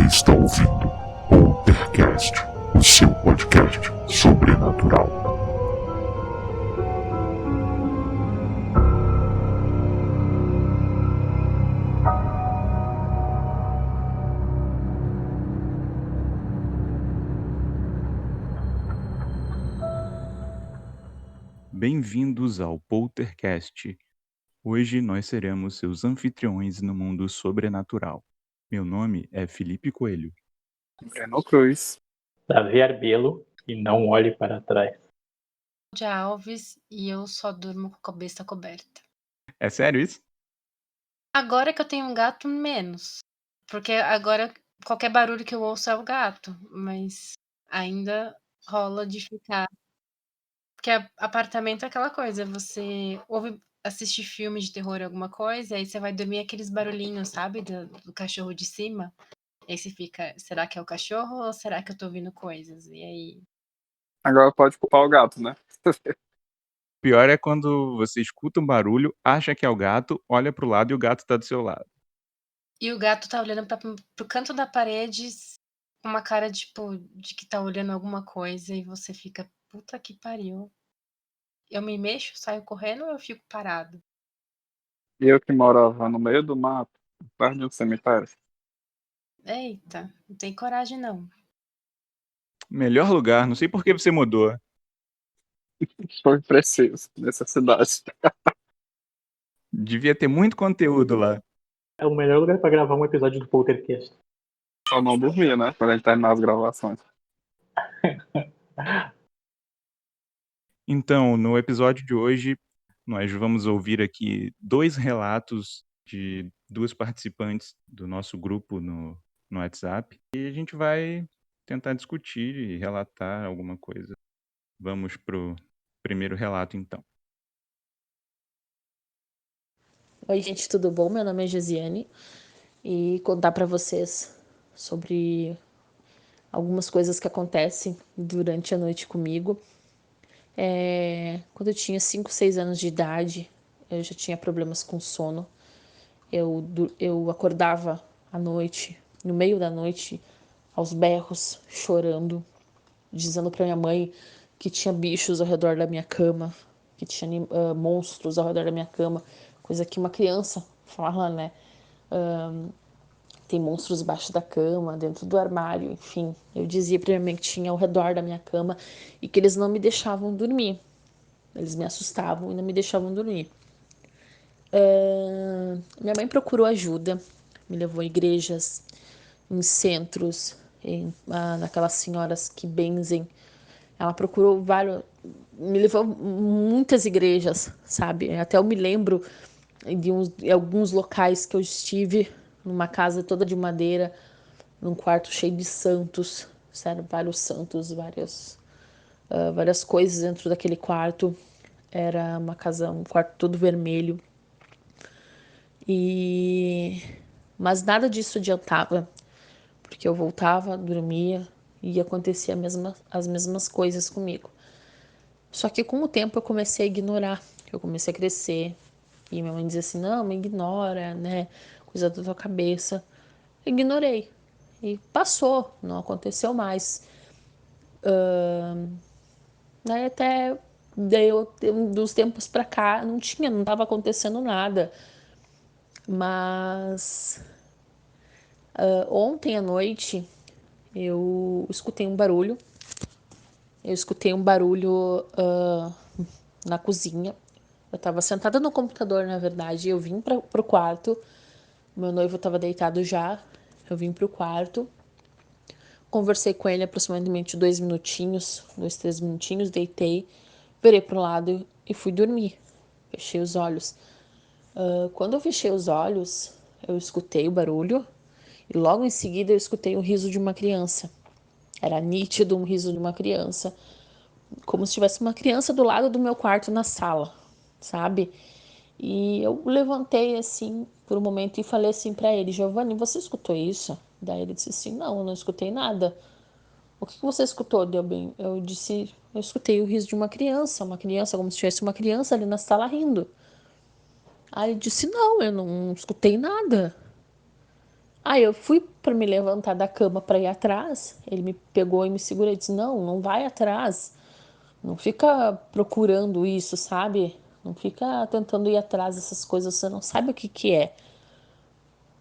está ouvindo Poltercast, o seu podcast sobrenatural. Bem-vindos ao Poltercast. Hoje nós seremos seus anfitriões no mundo sobrenatural. Meu nome é Felipe Coelho. Breno Cruz. Davi Arbelo, e não olhe para trás. De Alves, e eu só durmo com a cabeça coberta. É sério isso? Agora que eu tenho um gato, menos. Porque agora qualquer barulho que eu ouço é o gato. Mas ainda rola de ficar. Porque apartamento é aquela coisa, você ouve assistir filme de terror, alguma coisa, aí você vai dormir aqueles barulhinhos, sabe? Do cachorro de cima. Aí você fica, será que é o cachorro ou será que eu tô ouvindo coisas? E aí. Agora pode culpar o gato, né? Pior é quando você escuta um barulho, acha que é o gato, olha pro lado e o gato tá do seu lado. E o gato tá olhando pro canto da parede com uma cara, tipo, de que tá olhando alguma coisa e você fica, puta que pariu. Eu me mexo, saio correndo ou eu fico parado? E eu que morava no meio do mato, perto de um cemitério. Eita, não tem coragem não. Melhor lugar, não sei por que você mudou. Foi preciso nessa cidade. Devia ter muito conteúdo lá. É o melhor lugar para gravar um episódio do Poltercast. Só não dormia, né? Pra gente terminar as gravações. Então, no episódio de hoje, nós vamos ouvir aqui 2 relatos de 2 participantes do nosso grupo no WhatsApp. E a gente vai tentar discutir e relatar alguma coisa. Vamos pro primeiro relato, então. Oi, gente, tudo bom? Meu nome é Gesiane e contar para vocês sobre algumas coisas que acontecem durante a noite comigo. Quando eu tinha 5, 6 anos de idade, eu já tinha problemas com sono. Eu acordava à noite, no meio da noite, aos berros, chorando, dizendo para minha mãe que tinha bichos ao redor da minha cama, que tinha monstros ao redor da minha cama, coisa que uma criança fala, né? Tem monstros embaixo da cama, dentro do armário, enfim. Eu dizia pra minha mãe que tinha ao redor da minha cama e que eles não me deixavam dormir. Eles me assustavam e não me deixavam dormir. Minha mãe procurou ajuda, me levou a igrejas, em centros, naquelas senhoras que benzem. Ela procurou me levou a muitas igrejas, sabe? Até eu me lembro de alguns locais que eu estive, numa casa toda de madeira, num quarto cheio de santos, sério, vários santos, várias coisas dentro daquele quarto. Era uma casa, um quarto todo vermelho. Mas nada disso adiantava, porque eu voltava, dormia e acontecia as mesmas coisas comigo. Só que com o tempo eu comecei a ignorar, eu comecei a crescer. E minha mãe dizia assim, não, me ignora, né? Coisa da tua cabeça. Eu ignorei. E passou, não aconteceu mais. Daí até dos tempos pra cá não tava acontecendo nada. Mas ontem à noite eu escutei um barulho. Eu escutei um barulho na cozinha. Eu tava sentada no computador, na verdade, e eu vim pro quarto. Meu noivo tava deitado já. Eu vim pro quarto. Conversei com ele aproximadamente 2 minutinhos, 2, 3 minutinhos, deitei, virei pro lado e fui dormir. Fechei os olhos. Quando eu fechei os olhos, eu escutei o barulho e logo em seguida eu escutei o riso de uma criança. Era nítido um riso de uma criança, como se tivesse uma criança do lado do meu quarto na sala, sabe? E eu levantei assim por um momento e falei assim para ele, Giovanni, você escutou isso? Daí ele disse assim, não, eu não escutei nada. O que você escutou, Delbem? Eu disse, eu escutei o riso de uma criança, como se tivesse uma criança ali na sala rindo. Aí ele disse, não, eu não escutei nada. Aí eu fui para me levantar da cama para ir atrás, ele me pegou e me segurou e disse: Não, não vai atrás, não fica procurando isso, sabe? Não fica tentando ir atrás dessas coisas, você não sabe o que que é.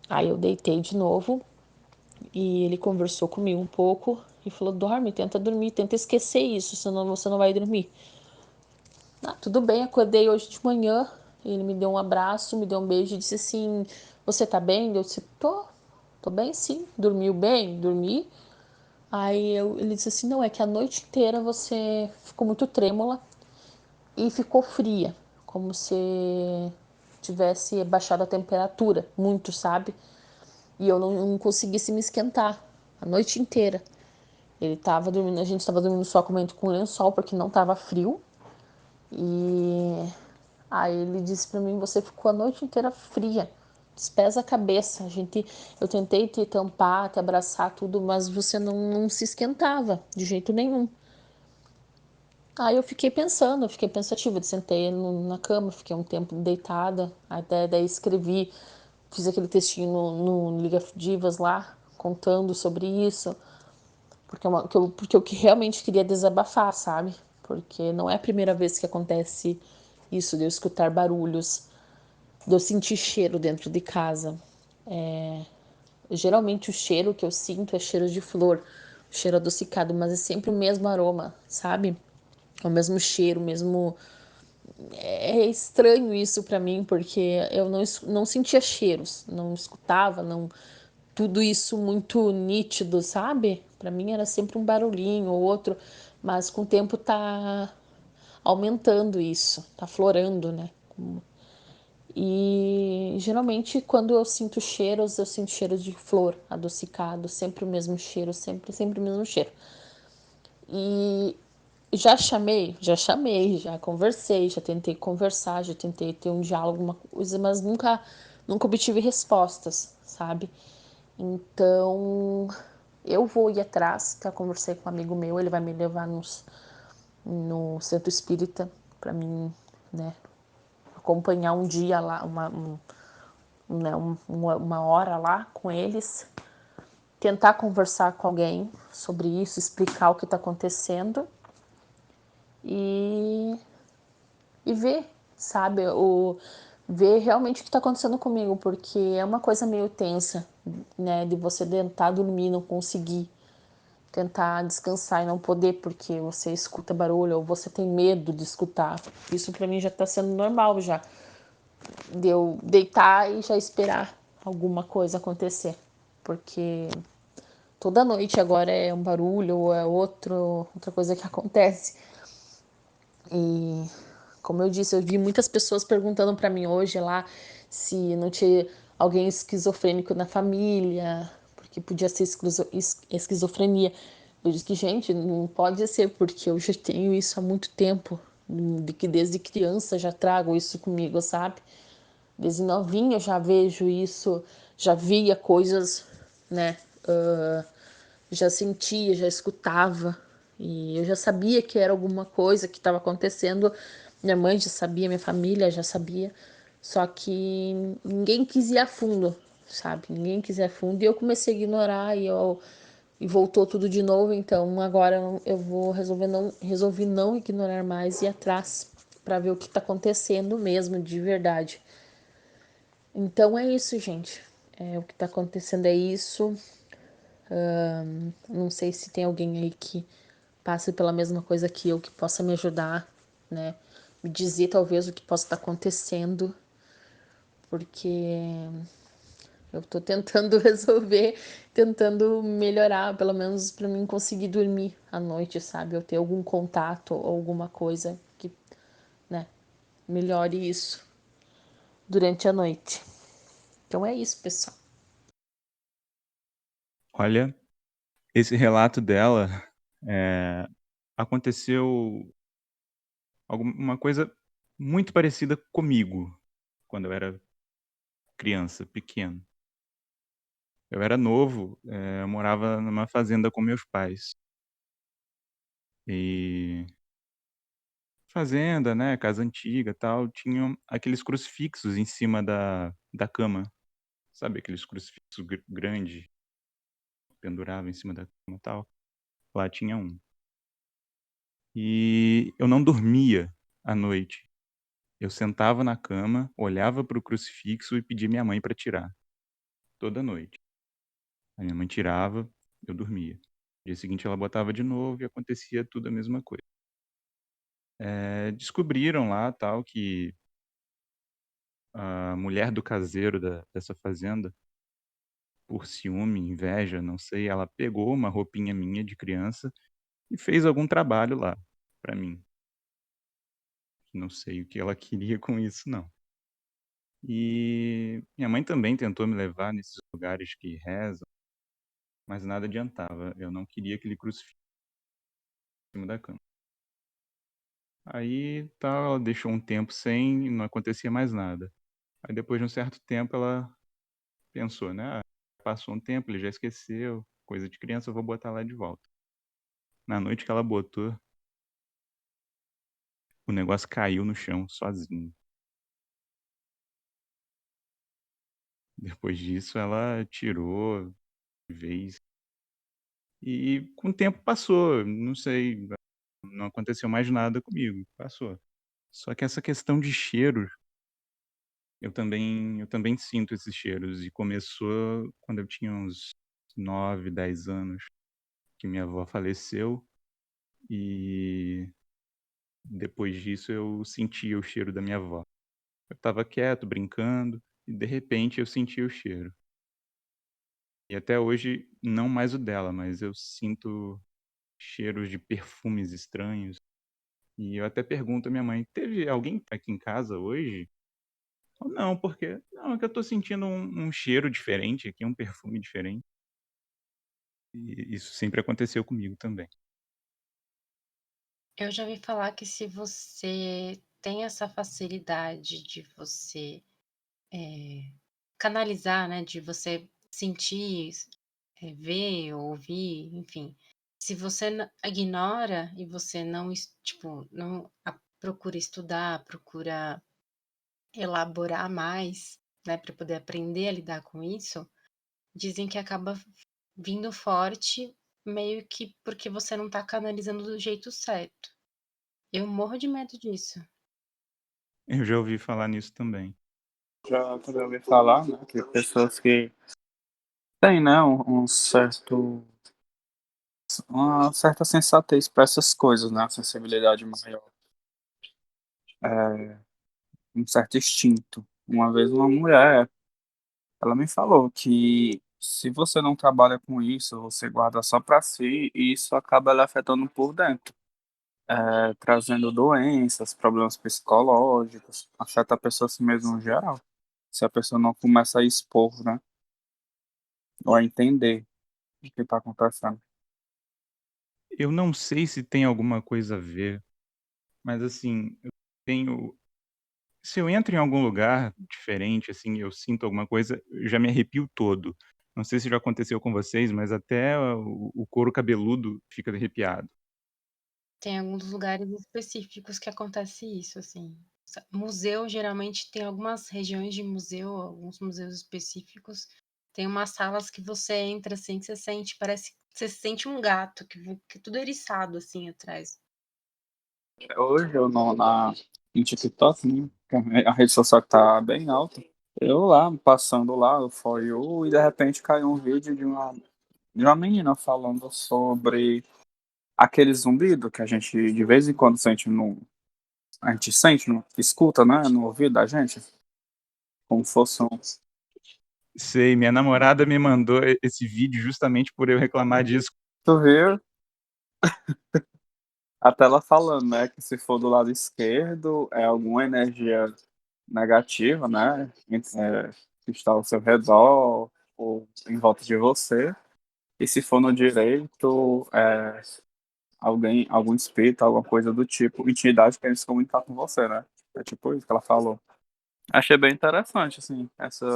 Aí eu deitei de novo e ele conversou comigo um pouco e falou: Dorme, tenta dormir, tenta esquecer isso, senão você não vai dormir. Ah, tudo bem, acordei hoje de manhã. Ele me deu um abraço, me deu um beijo e disse assim: Você tá bem? Eu disse: Tô bem sim. Dormiu bem? Dormi. Ele disse assim: Não, é que a noite inteira você ficou muito trêmula e ficou fria, como se tivesse baixado a temperatura, muito, sabe? E eu não conseguisse me esquentar a noite inteira. Ele tava dormindo, a gente estava dormindo só com lençol porque não tava frio. E aí ele disse pra mim: Você ficou a noite inteira fria, despesa a cabeça. Eu tentei te tampar, te abraçar, tudo, mas você não se esquentava de jeito nenhum. Aí eu fiquei pensando, eu fiquei pensativa, sentei na cama, fiquei um tempo deitada, até daí escrevi, fiz aquele textinho no Liga Divas lá, contando sobre isso, porque eu que realmente queria desabafar, sabe? Porque não é a primeira vez que acontece isso, de eu escutar barulhos, de eu sentir cheiro dentro de casa. Geralmente o cheiro que eu sinto é cheiro de flor, cheiro adocicado, mas é sempre o mesmo aroma, sabe? É o mesmo cheiro, o mesmo. É estranho isso pra mim, porque eu não sentia cheiros, não escutava, não tudo isso muito nítido, sabe? Pra mim era sempre um barulhinho ou outro, mas com o tempo tá aumentando isso, tá florando, né? E geralmente quando eu sinto cheiro de flor adocicado, sempre o mesmo cheiro, sempre o mesmo cheiro. E já conversei, já tentei conversar, já tentei ter um diálogo, alguma coisa, mas nunca obtive respostas, sabe? Então, eu vou ir atrás, tá? Conversei com um amigo meu, ele vai me levar no centro espírita para mim, né, acompanhar um dia lá, né, uma hora lá com eles, tentar conversar com alguém sobre isso, explicar o que está acontecendo e, e ver, sabe, ver realmente o que está acontecendo comigo, porque é uma coisa meio tensa, né, de você tentar dormir, não conseguir, tentar descansar e não poder porque você escuta barulho ou você tem medo de escutar. Isso para mim já tá sendo normal já, de eu deitar e já esperar alguma coisa acontecer, porque toda noite agora é um barulho ou é outra coisa que acontece. E como eu disse, eu vi muitas pessoas perguntando para mim hoje lá se não tinha alguém esquizofrênico na família, porque podia ser esquizofrenia. Eu disse que, gente, não pode ser, porque eu já tenho isso há muito tempo, de que desde criança já trago isso comigo, sabe? Desde novinha eu já vejo isso, já via coisas, né? Já sentia, já escutava e eu já sabia que era alguma coisa que estava acontecendo. Minha mãe já sabia, minha família já sabia, só que ninguém quis ir a fundo, sabe? Ninguém quis ir a fundo e eu comecei a ignorar e voltou tudo de novo. Então agora eu vou resolvi não ignorar mais e ir atrás para ver o que está acontecendo mesmo de verdade. Então é isso, gente. O que está acontecendo é isso. Não sei se tem alguém aí que passe pela mesma coisa que eu, que possa me ajudar, né? Me dizer talvez o que possa estar acontecendo, porque eu tô tentando resolver, tentando melhorar, pelo menos para mim conseguir dormir à noite, sabe? Eu ter algum contato ou alguma coisa que, né, melhore isso durante a noite. Então é isso, pessoal. Olha, esse relato dela aconteceu alguma coisa muito parecida comigo quando eu era criança, pequeno. Eu era novo, eu morava numa fazenda com meus pais. E fazenda, né, casa antiga, tal, tinham aqueles crucifixos em cima da cama, sabe aqueles crucifixos grandes, pendurava em cima da cama e tal. Lá tinha um. E eu não dormia à noite. Eu sentava na cama, olhava para o crucifixo e pedia minha mãe para tirar, toda noite. A minha mãe tirava, eu dormia. No dia seguinte ela botava de novo e acontecia tudo a mesma coisa. Descobriram lá, tal, que a mulher do caseiro dessa fazenda, por ciúme, inveja, não sei, ela pegou uma roupinha minha de criança e fez algum trabalho lá pra mim. Não sei o que ela queria com isso, não. E minha mãe também tentou me levar nesses lugares que rezam, mas nada adiantava. Eu não queria aquele crucifixo em cima da cama. Aí, tal, ela deixou um tempo sem e não acontecia mais nada. Aí depois de um certo tempo ela pensou, né? Passou um tempo, ele já esqueceu, coisa de criança, eu vou botar lá de volta. Na noite que ela botou, o negócio caiu no chão sozinho. Depois disso ela tirou de vez. E com o tempo passou, não sei, não aconteceu mais nada comigo, passou. Só que essa questão de cheiro, eu também sinto esses cheiros. E começou quando eu tinha uns 9, 10 anos, que minha avó faleceu. E depois disso eu sentia o cheiro da minha avó. Eu estava quieto, brincando, e de repente eu sentia o cheiro. E até hoje, não mais o dela, mas eu sinto cheiros de perfumes estranhos. E eu até pergunto à minha mãe: teve alguém aqui em casa hoje? Ou não, porque não, é que eu tô sentindo um cheiro diferente aqui, um perfume diferente. E isso sempre aconteceu comigo também. Eu já ouvi falar que se você tem essa facilidade de você canalizar, né, de você sentir, ver, ouvir, enfim. Se você ignora e você não, tipo, não procura estudar, procura elaborar mais, né, para poder aprender a lidar com isso, dizem que acaba vindo forte, meio que porque você não tá canalizando do jeito certo. Eu morro de medo disso. Eu já ouvi falar nisso também. Já também ouvi falar, né, que pessoas que têm, né, uma certa sensatez para essas coisas, né, uma sensibilidade maior, é, um certo instinto. Uma vez uma mulher, ela me falou que se você não trabalha com isso, você guarda só para si e isso acaba lhe afetando por dentro, trazendo doenças, problemas psicológicos, afeta a pessoa assim mesmo no geral. Se a pessoa não começa a expor, né, ou a entender o que está acontecendo. Eu não sei se tem alguma coisa a ver, mas assim, eu tenho. Se eu entro em algum lugar diferente, assim, eu sinto alguma coisa, eu já me arrepio todo. Não sei se já aconteceu com vocês, mas até o couro cabeludo fica arrepiado. Tem alguns lugares específicos que acontece isso, assim. Museu, geralmente, tem algumas regiões de museu, alguns museus específicos. Tem umas salas que você entra, assim, que você sente, parece que você sente um gato, que tudo eriçado, assim, atrás. Hoje eu não, em TikTok, né, que é a rede social que tá bem alta, eu lá, passando lá, o For You, e de repente caiu um vídeo de uma menina falando sobre aquele zumbido que a gente de vez em quando sente a gente sente, escuta, né, no ouvido da gente, como fosse um. Sei, minha namorada me mandou esse vídeo justamente por eu reclamar disso. Tu viu? A tela falando, né, que se for do lado esquerdo é alguma energia negativa, né, que está ao seu redor ou em volta de você. E se for no direito, algum espírito, alguma coisa do tipo, entidade querendo se comunicar com você, né? É tipo isso que ela falou. Achei bem interessante, assim, essa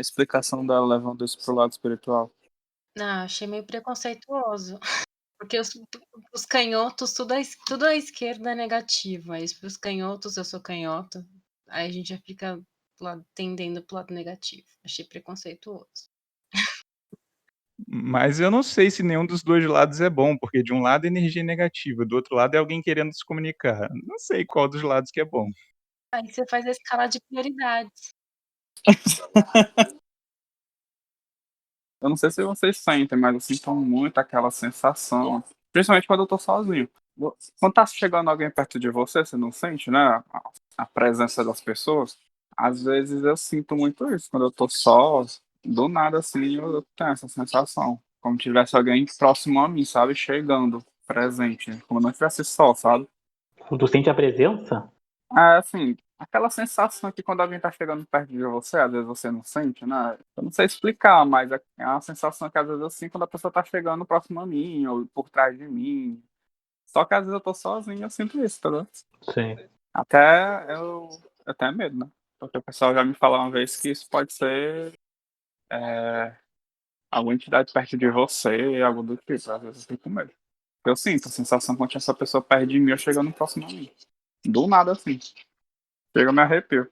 explicação dela levando isso pro lado espiritual. Não, achei meio preconceituoso. Porque os canhotos, tudo à esquerda é negativo. Aí, os canhotos, eu sou canhoto. Aí a gente já fica tendendo pro lado negativo. Achei preconceituoso. Mas eu não sei se nenhum dos 2 lados é bom, porque de um lado é energia negativa, do outro lado é alguém querendo se comunicar. Não sei qual dos lados que é bom. Aí você faz a escala de prioridades. Eu não sei se vocês sentem, mas eu sinto muito aquela sensação, principalmente quando eu tô sozinho. Quando tá chegando alguém perto de você, você não sente, né? A presença das pessoas. Às vezes eu sinto muito isso. Quando eu tô só, do nada assim, eu tenho essa sensação. Como se tivesse alguém próximo a mim, sabe? Chegando, presente. Como se não estivesse só, sabe? Tu sente a presença? É assim, aquela sensação que quando alguém tá chegando perto de você, às vezes você não sente, né? Eu não sei explicar, mas é uma sensação que às vezes eu sinto quando a pessoa tá chegando próximo a mim, ou por trás de mim. Só que às vezes eu tô sozinho e eu sinto isso, tá ligado? Sim. Até eu tenho medo, né? Porque o pessoal já me falou uma vez que isso pode ser alguma entidade perto de você, algo do tipo. Às vezes eu fico com medo. Eu sinto a sensação quando tinha essa pessoa perto de mim ou chegando próximo a mim. Do nada assim. Chega, eu me arrepio.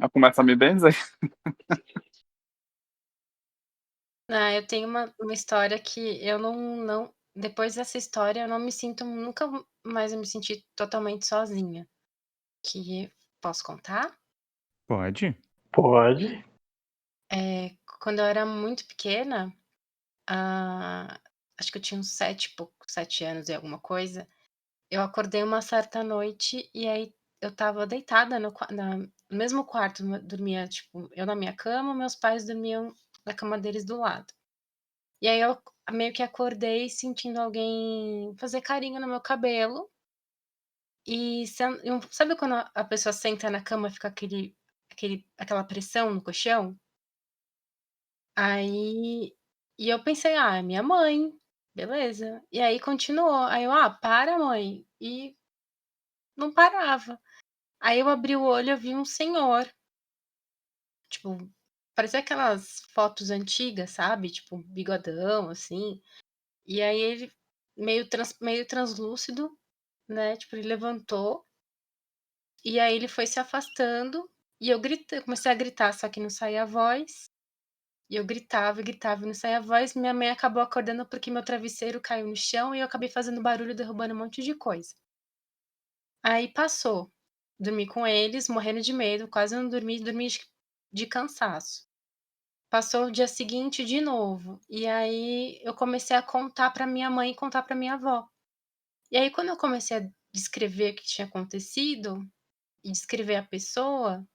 Eu começo a me benzer. Ah, eu tenho uma história que eu não depois dessa história eu não me sinto nunca mais eu me senti totalmente sozinha. Que posso contar? Pode? Pode. Quando eu era muito pequena, acho que eu tinha uns 7 e pouco, 7 anos e alguma coisa, eu acordei uma certa noite e aí eu estava deitada no mesmo quarto, dormia, tipo, eu na minha cama, meus pais dormiam na cama deles do lado. E aí eu meio que acordei sentindo alguém fazer carinho no meu cabelo sabe quando a pessoa senta na cama, fica aquela pressão no colchão? Aí eu pensei: "Ah, é minha mãe, beleza". E aí continuou, aí eu: "Ah, para mãe", e não parava. Aí eu abri o olho, eu vi um senhor, tipo, parecia aquelas fotos antigas, sabe, tipo, bigodão, assim, e aí ele meio translúcido, né, tipo, ele levantou, e aí ele foi se afastando, e eu comecei a gritar, só que não saía a voz, e eu gritava, gritava e não saía a voz. Minha mãe acabou acordando porque meu travesseiro caiu no chão e eu acabei fazendo barulho, derrubando um monte de coisa. Aí passou, dormi com eles, morrendo de medo, quase não dormi, dormi de cansaço. Passou o dia seguinte de novo, e aí eu comecei a contar para minha mãe e contar para minha avó. E aí quando eu comecei a descrever o que tinha acontecido, e descrever a pessoa,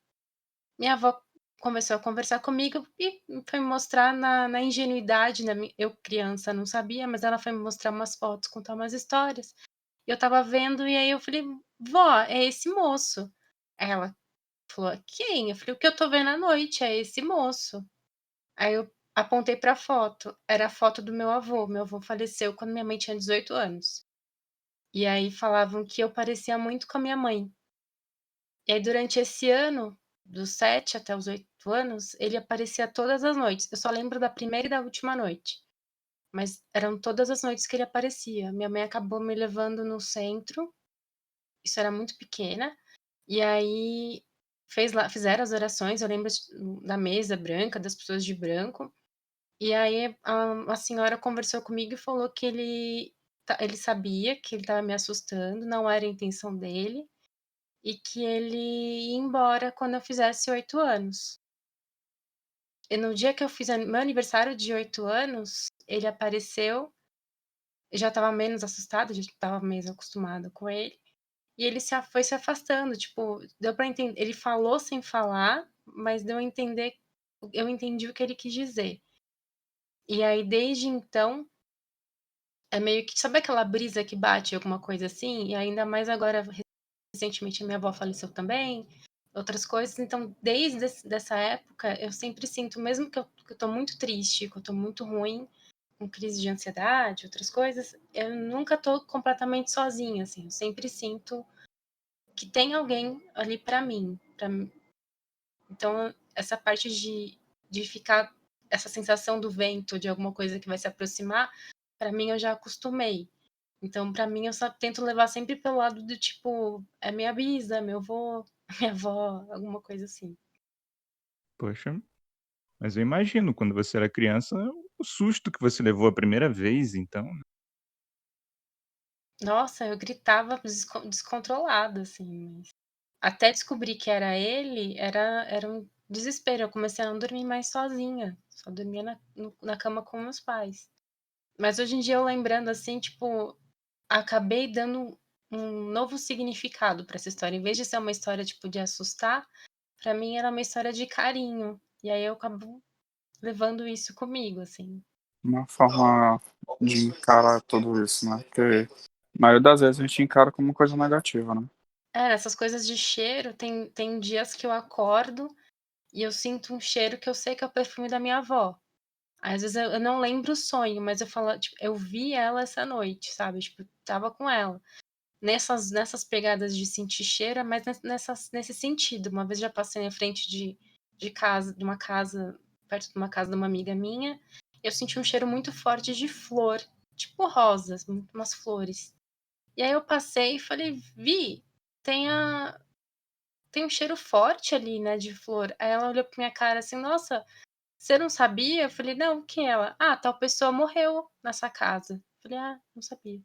minha avó começou a conversar comigo e foi me mostrar na ingenuidade, eu criança não sabia, mas ela foi me mostrar umas fotos, contar umas histórias, e eu estava vendo e aí eu falei: "Vó, é esse moço". Aí ela falou: "Quem?". Eu falei: "O que eu tô vendo à noite, é esse moço". Aí eu apontei pra foto, era a foto do meu avô faleceu quando minha mãe tinha 18 anos. E aí falavam que eu parecia muito com a minha mãe. E aí durante esse ano, dos 7 até os 8 anos, ele aparecia todas as noites. Eu só lembro da primeira e da última noite, mas eram todas as noites que ele aparecia. Minha mãe acabou me levando no centro, isso era muito pequena, e aí fizeram as orações, eu lembro da mesa branca, das pessoas de branco, e aí a senhora conversou comigo e falou que ele sabia que ele estava me assustando, não era a intenção dele, e que ele ia embora quando eu fizesse 8 anos. E no dia que eu fiz meu aniversário de 8 anos, ele apareceu, eu já estava menos assustada, já estava menos acostumada com ele, e ele foi se afastando, tipo, deu pra entender, ele falou sem falar, mas deu a entender, eu entendi o que ele quis dizer. E aí desde então, é meio que sabe aquela brisa que bate, alguma coisa assim? E ainda mais agora, recentemente a minha avó faleceu também, outras coisas, então desde dessa época eu sempre sinto, mesmo que eu tô muito triste, que eu tô muito ruim, com crise de ansiedade, outras coisas, eu nunca tô completamente sozinha, assim, eu sempre sinto que tem alguém ali pra mim, então essa parte de ficar, essa sensação do vento, de alguma coisa que vai se aproximar, pra mim eu já acostumei. Então, pra mim, eu só tento levar sempre pelo lado do tipo, é minha bisa, meu avô, minha avó, alguma coisa assim. Poxa, mas eu imagino quando você era criança, o susto que você levou a primeira vez, então. Nossa, eu gritava descontrolada, assim. Até descobrir que era ele, era um desespero. Eu comecei a não dormir mais sozinha. Só dormia na cama com meus pais. Mas hoje em dia, eu lembrando assim, tipo, acabei dando um novo significado pra essa história. Em vez de ser uma história, tipo, de assustar, pra mim era uma história de carinho. E aí eu acabo levando isso comigo, assim. Uma forma de encarar tudo isso, né? Porque a maioria das vezes a gente encara como uma coisa negativa, né? Essas coisas de cheiro, tem dias que eu acordo e eu sinto um cheiro que eu sei que é o perfume da minha avó. Às vezes eu não lembro o sonho, mas eu falo, tipo, eu vi ela essa noite, sabe? Tipo, tava com ela. Nessas pegadas de sentir cheiro, é mais nesse sentido. Uma vez já passei na frente de casa, de uma casa, perto de uma casa de uma amiga minha, eu senti um cheiro muito forte de flor, tipo rosas, umas flores. E aí eu passei e falei, Vi, tem a, tem um cheiro forte ali, né, de flor. Aí ela olhou pra minha cara assim, nossa, você não sabia? Eu falei, não, o que ela? Ah, tal pessoa morreu nessa casa. Eu falei, ah, não sabia.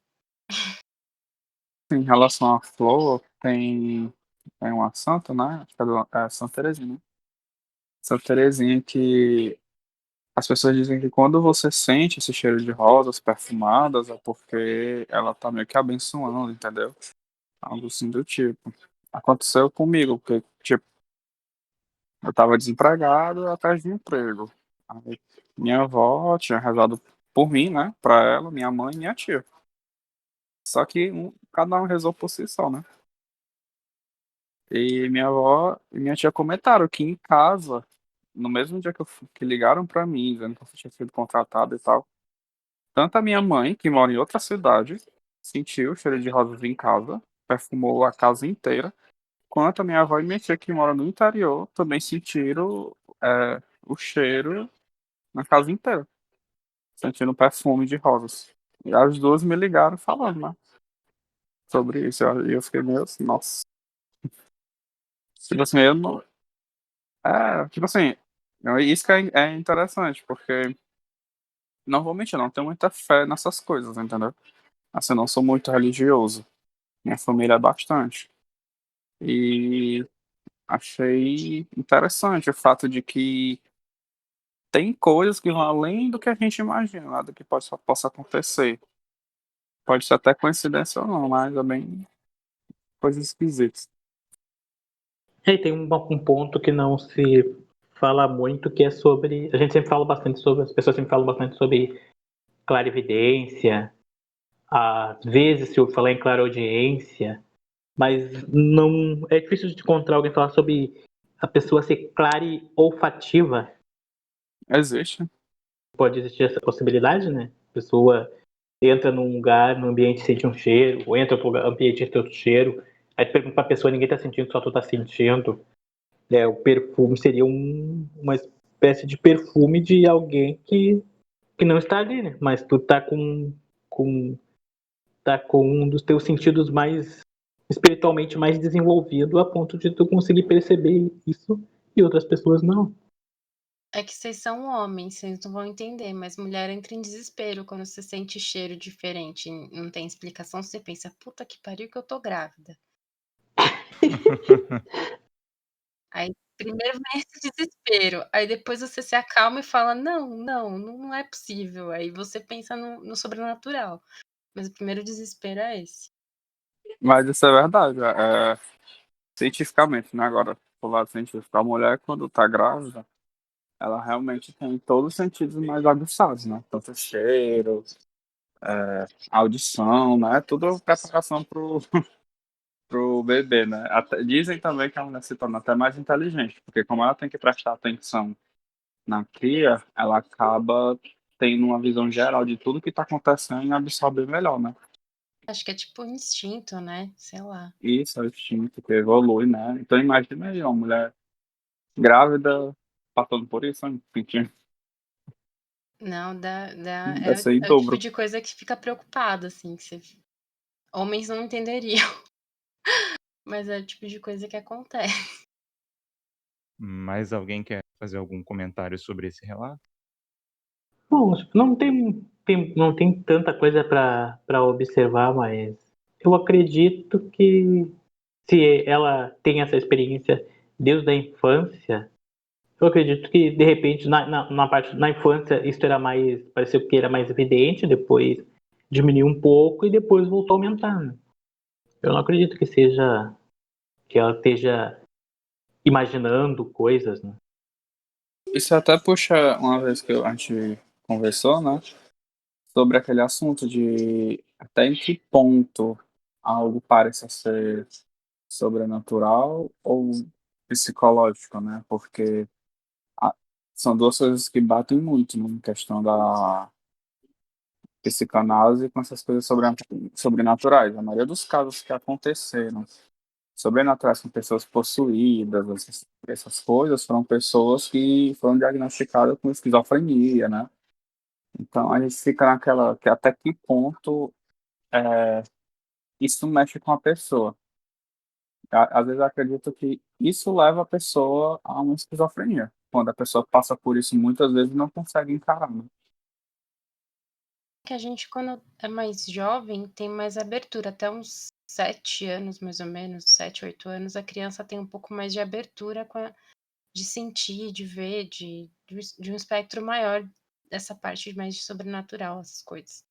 Em relação à flor, tem uma santa, né? Acho que é Santa Teresinha, né? Santa Teresinha que as pessoas dizem que quando você sente esse cheiro de rosas perfumadas é porque ela tá meio que abençoando, entendeu? Algo assim do tipo. Aconteceu comigo, porque, tipo, eu tava desempregado atrás de emprego. Aí, minha avó tinha rezado por mim, né? Pra ela, minha mãe e minha tia. Só que cada um rezou por si só, né? E minha avó e minha tia comentaram que em casa, no mesmo dia que ligaram pra mim, dizendo que eu tinha sido contratado e tal, tanto a minha mãe, que mora em outra cidade, sentiu o cheiro de rosas em casa, perfumou a casa inteira, quanto a minha avó e minha tia, que moram no interior, também sentiram o cheiro na casa inteira, sentindo o perfume de rosas. E as duas me ligaram falando, né, sobre isso. E eu fiquei meio assim, nossa. Tipo assim, eu não. Tipo assim, isso que é interessante, porque normalmente eu não tenho muita fé nessas coisas, entendeu? Assim, eu não sou muito religioso. Minha família é bastante. E achei interessante o fato de que tem coisas que vão além do que a gente imagina, nada que possa acontecer. Pode ser até coincidência ou não, mas é bem coisas esquisitas. E aí tem um ponto que não se fala muito, que é sobre. A gente sempre fala bastante sobre. As pessoas sempre falam bastante sobre clarividência. Às vezes se eu falar em clareaudiência, mas não. É difícil de encontrar alguém falar sobre a pessoa ser clareolfativa. Existe. Pode existir essa possibilidade, né? A pessoa entra num lugar, num ambiente, sente um cheiro, ou entra pro ambiente e sente outro cheiro. Aí tu pergunta pra pessoa, ninguém tá sentindo, só tu tá sentindo. O perfume seria uma espécie de perfume de alguém que não está ali, né? Mas tu com, tá com um dos teus sentidos mais espiritualmente mais desenvolvido a ponto de tu conseguir perceber isso e outras pessoas não. É que vocês são homens, vocês não vão entender, mas mulher entra em desespero quando você sente cheiro diferente, não tem explicação, você pensa, puta que pariu que eu tô grávida. Aí primeiro vem esse desespero, aí depois você se acalma e fala: não é possível", aí você pensa no sobrenatural, mas o primeiro desespero é esse. Mas isso é verdade. Cientificamente, né? Agora, do lado científico, a mulher, quando tá grávida, ela realmente tem todos os sentidos mais aguçados, né? Tanto cheiro, audição, né? Tudo preparação pro bebê, né? Dizem também que a mulher se torna até mais inteligente, porque como ela tem que prestar atenção na cria, ela acaba tendo uma visão geral de tudo que tá acontecendo e absorver melhor, né? Acho que é tipo instinto, né, sei lá. Isso é o instinto que evolui, né? Então imagina aí uma mulher grávida passando por isso, hein? Não, dá Deve ser em é o tipo dobro. de coisa que fica preocupado, assim, que você homens não entenderiam, mas é o tipo de coisa que acontece. Mais alguém quer fazer algum comentário sobre esse relato? Bom, tipo, não tem tanta coisa para observar, mas eu acredito que se ela tem essa experiência desde a infância, eu acredito que de repente na infância isso era mais, pareceu que era mais evidente, depois diminuiu um pouco e depois voltou a aumentar, né? Eu não acredito que ela esteja imaginando coisas, né? Isso até puxa uma vez que a gente conversou, né? Sobre aquele assunto de até em que ponto algo parece ser sobrenatural ou psicológico, né? Porque a- são duas coisas que batem muito, né? Em questão da psicanálise com essas coisas sobrenaturais. A maioria dos casos que aconteceram sobrenaturais com pessoas possuídas, essas coisas, foram pessoas que foram diagnosticadas com esquizofrenia, né? Então a gente fica naquela que até que ponto isso mexe com a pessoa. Às vezes eu acredito que isso leva a pessoa a uma esquizofrenia. Quando a pessoa passa por isso muitas vezes não consegue encarar, né? Que a gente, quando é mais jovem, tem mais abertura. Até uns 7 anos, mais ou menos, 7, 8 anos, a criança tem um pouco mais de abertura de sentir, de ver, de um espectro maior dessa parte mais de sobrenatural, essas coisas.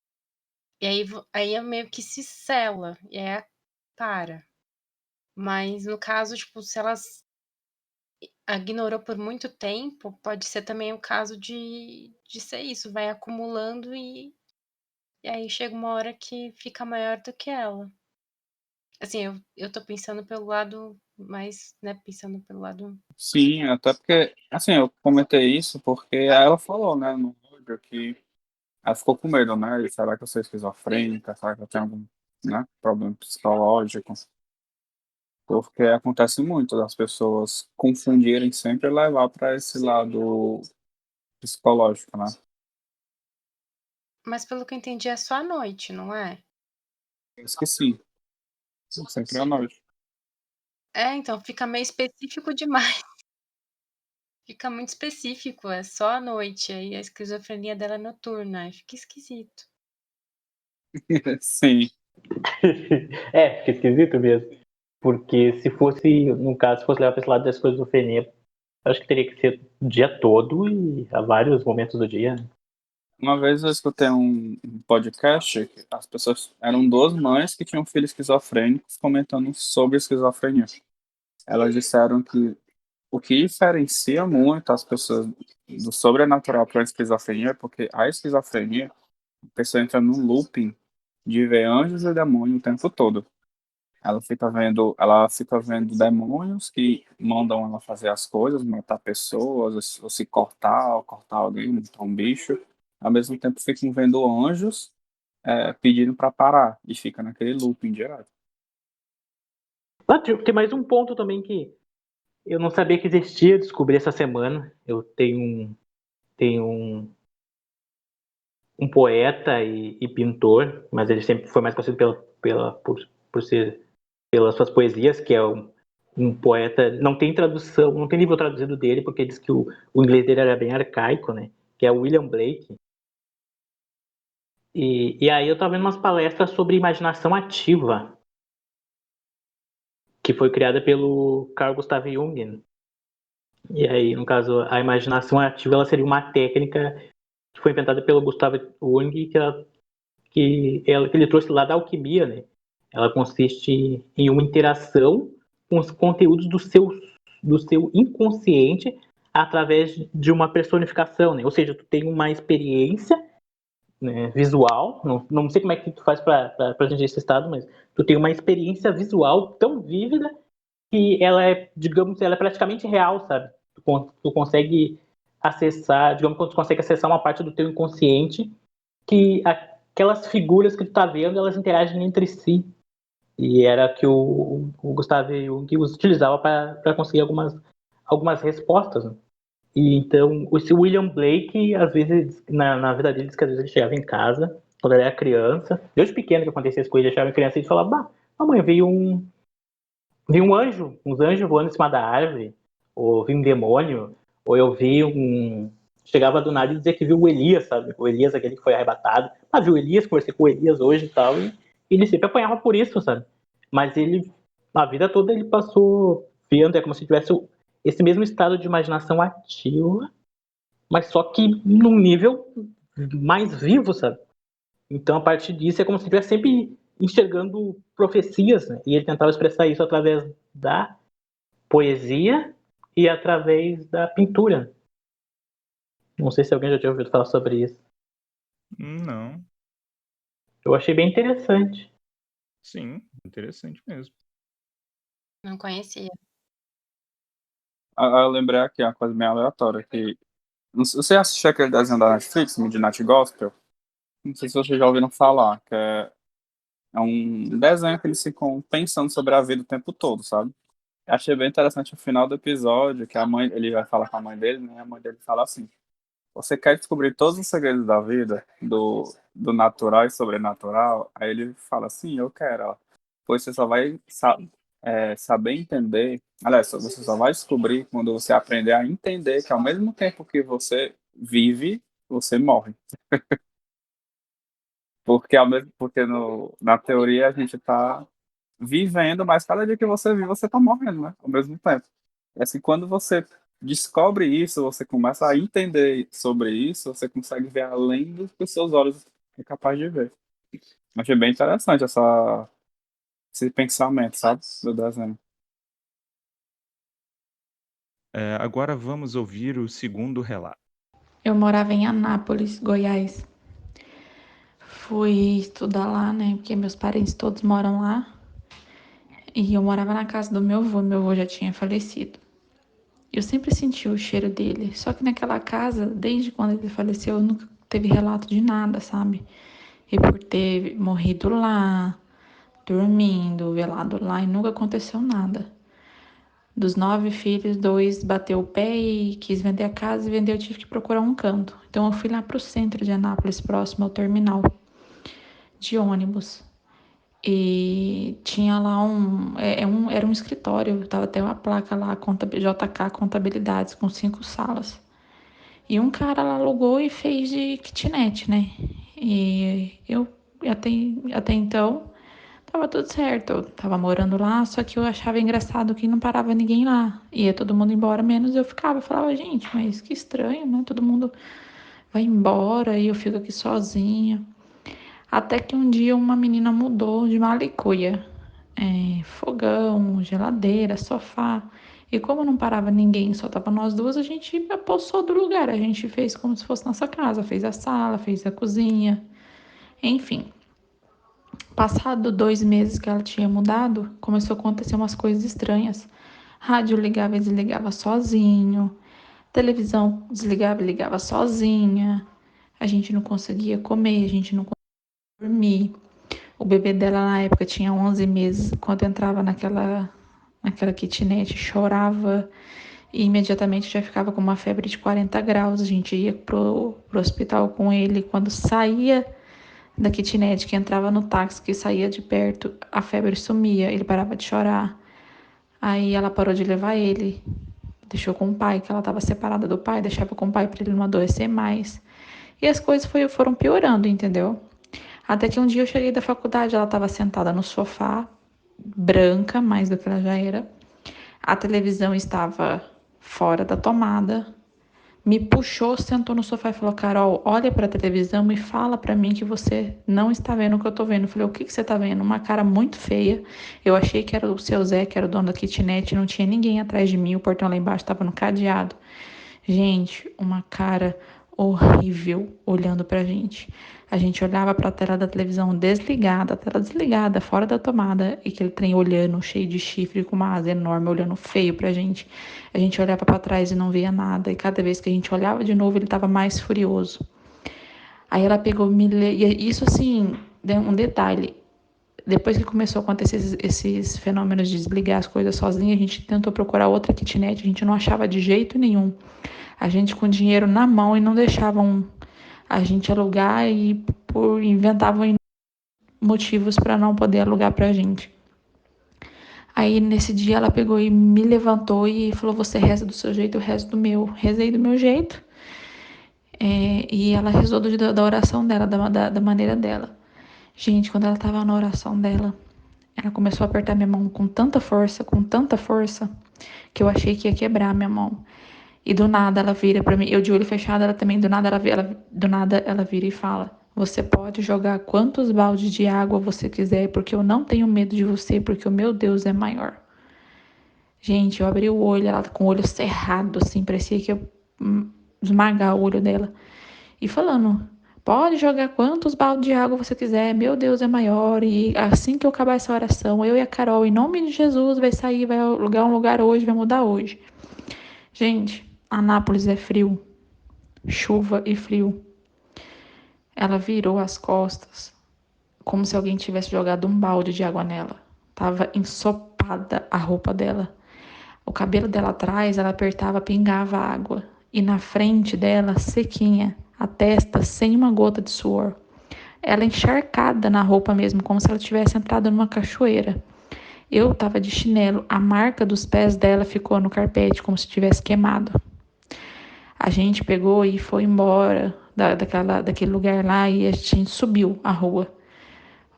E aí é meio que se sela, e aí para. Mas no caso, tipo, se ela ignorou por muito tempo, pode ser também o caso de ser isso, vai acumulando e aí chega uma hora que fica maior do que ela. Assim, eu tô pensando pelo lado mais, né, pensando pelo lado. Sim, até porque, assim, eu comentei isso porque ela falou, né, no áudio que ela ficou com medo, né? E será que eu sou esquizofrênica? Será que eu tenho algum, né, problema psicológico? Porque acontece muito das pessoas confundirem sempre e levar para esse lado psicológico, né? Mas pelo que eu entendi, é só à noite, não é? Eu esqueci. Sempre à noite. É, então fica meio específico demais. Fica muito específico, é só à noite. Aí a esquizofrenia dela é noturna, aí fica esquisito. Sim. É, fica esquisito mesmo. Porque se fosse, no caso, se fosse levar para esse lado da esquizofrenia, acho que teria que ser o dia todo e a vários momentos do dia, né? Uma vez eu escutei um podcast, que as pessoas eram duas mães que tinham filhos esquizofrênicos comentando sobre esquizofrenia. Elas disseram que o que diferencia muito as pessoas do sobrenatural para a esquizofrenia é porque a esquizofrenia, a pessoa entra num looping de ver anjos e demônios o tempo todo. Ela fica vendo demônios que mandam ela fazer as coisas, matar pessoas, ou se cortar, ou cortar alguém, matar um bicho. Ao mesmo tempo ficam vendo anjos pedindo para parar e fica naquele looping direto. Tem mais um ponto também que eu não sabia que existia, descobri essa semana. Eu tenho um poeta e pintor, mas ele sempre foi mais conhecido por ser pelas suas poesias, que é um poeta. Não tem tradução, não tem livro traduzido dele, porque diz que o inglês dele era bem arcaico, né? Que é o William Blake. E aí eu estava vendo umas palestras sobre imaginação ativa, que foi criada pelo Carl Gustav Jung. E aí, no caso, a imaginação ativa ela seria uma técnica que foi inventada pelo Gustav Jung, que ele trouxe lá da alquimia, né? Ela consiste em uma interação com os conteúdos do seu inconsciente através de uma personificação, né? Ou seja, tu tem uma experiência, né, visual, não sei como é que tu faz para atingir esse estado, mas tu tem uma experiência visual tão vívida que ela é, digamos, ela é praticamente real, sabe? Tu consegue acessar, digamos que tu consegue acessar uma parte do teu inconsciente que aquelas figuras que tu tá vendo, elas interagem entre si. E era que o Gustavo Jung utilizava para conseguir algumas respostas, né? E então, esse William Blake, às vezes, na vida dele, diz que às vezes ele chegava em casa, quando ele era criança, desde pequeno que acontecia as coisas, ele chegava em criança e falava, bah, mamãe, veio um anjo, uns anjos voando em cima da árvore, ou veio um demônio, Ou eu vi um... Chegava do nada e dizia que viu o Elias, sabe? O Elias, aquele que foi arrebatado. Ah, viu o Elias, conversei com o Elias hoje e tal. E ele sempre apanhava por isso, sabe? Mas ele, a vida toda, ele passou vendo, é como se tivesse esse mesmo estado de imaginação ativa, mas só que num nível mais vivo, sabe? Então, a partir disso, é como se estivesse sempre enxergando profecias, né? E ele tentava expressar isso através da poesia e através da pintura. Não sei se alguém já tinha ouvido falar sobre isso. Não. Eu achei bem interessante. Sim, interessante mesmo. Não conhecia. Eu lembrei aqui uma coisa bem aleatória, que... Você assistiu aquele desenho da Netflix, Midnight Gospel? Não sei se vocês já ouviram falar, que é um desenho que eles ficam pensando sobre a vida o tempo todo, sabe? Eu achei bem interessante o final do episódio, que a mãe, ele vai falar com a mãe dele, né? A mãe dele fala assim: você quer descobrir todos os segredos da vida, do natural e sobrenatural? Aí ele fala assim: eu quero. Ó. Pois você só vai saber entender. Aliás, você só vai descobrir quando você aprender a entender que ao mesmo tempo que você vive, você morre. Porque na teoria a gente está vivendo, mas cada dia que você vive, você está morrendo, né? Ao mesmo tempo. E assim, quando você descobre isso, você começa a entender sobre isso, você consegue ver além do que os seus olhos é capaz de ver. Achei bem interessante esse pensamento, sabe? Do desenho. Agora vamos ouvir o segundo relato. Eu morava em Anápolis, Goiás. Fui estudar lá, né? Porque meus parentes todos moram lá. E eu morava na casa do meu avô já tinha falecido. Eu sempre senti o cheiro dele. Só que naquela casa, desde quando ele faleceu, nunca teve relato de nada, sabe? E por ter morrido lá, dormindo, velado lá, e nunca aconteceu nada. Dos 9 filhos, 2 bateu o pé e quis vender a casa e vender, eu tive que procurar um canto. Então eu fui lá pro centro de Anápolis, próximo ao terminal de ônibus. E tinha lá era um escritório, tava até uma placa lá, JK Contabilidades, com 5 salas. E um cara lá alugou e fez de kitnet, né? E eu, até então, tava tudo certo. Eu tava morando lá, só que eu achava engraçado que não parava ninguém lá. Ia todo mundo embora, menos eu ficava. Eu falava, gente, mas que estranho, né? Todo mundo vai embora e eu fico aqui sozinha. Até que um dia uma menina mudou de malicuia. Fogão, geladeira, sofá. E como não parava ninguém, só tava nós duas, a gente apossou do lugar. A gente fez como se fosse nossa casa. Fez a sala, fez a cozinha. Enfim. Passado 2 meses que ela tinha mudado, começou a acontecer umas coisas estranhas. Rádio ligava e desligava sozinho. Televisão desligava e ligava sozinha. A gente não conseguia comer, a gente não conseguia dormir. O bebê dela na época tinha 11 meses. Quando entrava naquela kitnet, chorava e imediatamente já ficava com uma febre de 40 graus. A gente ia pro hospital com ele. Quando saía da kitnet, que entrava no táxi, que saía de perto, a febre sumia, ele parava de chorar. Aí ela parou de levar ele, deixou com o pai, que ela estava separada do pai, deixava com o pai para ele não adoecer mais. E as coisas foram piorando, entendeu? Até que um dia eu cheguei da faculdade, ela estava sentada no sofá, branca, mais do que ela já era. A televisão estava fora da tomada. Me puxou, sentou no sofá e falou: Carol, olha para a televisão e fala para mim que você não está vendo o que eu tô vendo. Eu falei: o que você tá vendo? Uma cara muito feia. Eu achei que era o seu Zé, que era o dono da kitnet, não tinha ninguém atrás de mim, o portão lá embaixo estava no cadeado. Gente, uma cara horrível olhando pra gente. A gente olhava para a tela da televisão desligada, a tela desligada, fora da tomada, e aquele trem olhando, cheio de chifre, com uma asa enorme, olhando feio pra gente. A gente olhava para trás e não via nada, e cada vez que a gente olhava de novo, ele estava mais furioso. Aí ela pegou, e isso assim, um detalhe, depois que começou a acontecer esses fenômenos de desligar as coisas sozinha, a gente tentou procurar outra kitnet, a gente não achava de jeito nenhum. A gente com dinheiro na mão e não deixavam a gente alugar e inventavam motivos para não poder alugar para a gente. Aí nesse dia ela pegou e me levantou e falou: você reza do seu jeito, eu rezo do meu. Rezei do meu jeito. E ela rezou da oração dela, da maneira dela. Gente, quando ela tava na oração dela, ela começou a apertar minha mão com tanta força, que eu achei que ia quebrar a minha mão. E do nada ela vira pra mim, eu de olho fechado, ela também, do nada ela vira e fala: você pode jogar quantos baldes de água você quiser, porque eu não tenho medo de você, porque o meu Deus é maior. Gente, eu abri o olho, ela com o olho cerrado, assim, parecia que ia esmagar o olho dela. E falando: pode jogar quantos baldes de água você quiser, meu Deus é maior. E assim que eu acabar essa oração, eu e a Carol, em nome de Jesus, vai sair, vai alugar um lugar hoje, vai mudar hoje. Gente, Anápolis é frio, chuva e frio. Ela virou as costas, como se alguém tivesse jogado um balde de água nela. Tava ensopada a roupa dela. O cabelo dela atrás, ela apertava, pingava água. E na frente dela, sequinha, a testa sem uma gota de suor. Ela encharcada na roupa mesmo, como se ela tivesse entrado numa cachoeira. Eu tava de chinelo, a marca dos pés dela ficou no carpete, como se tivesse queimado. A gente pegou e foi embora daquele lugar lá e a gente subiu a rua.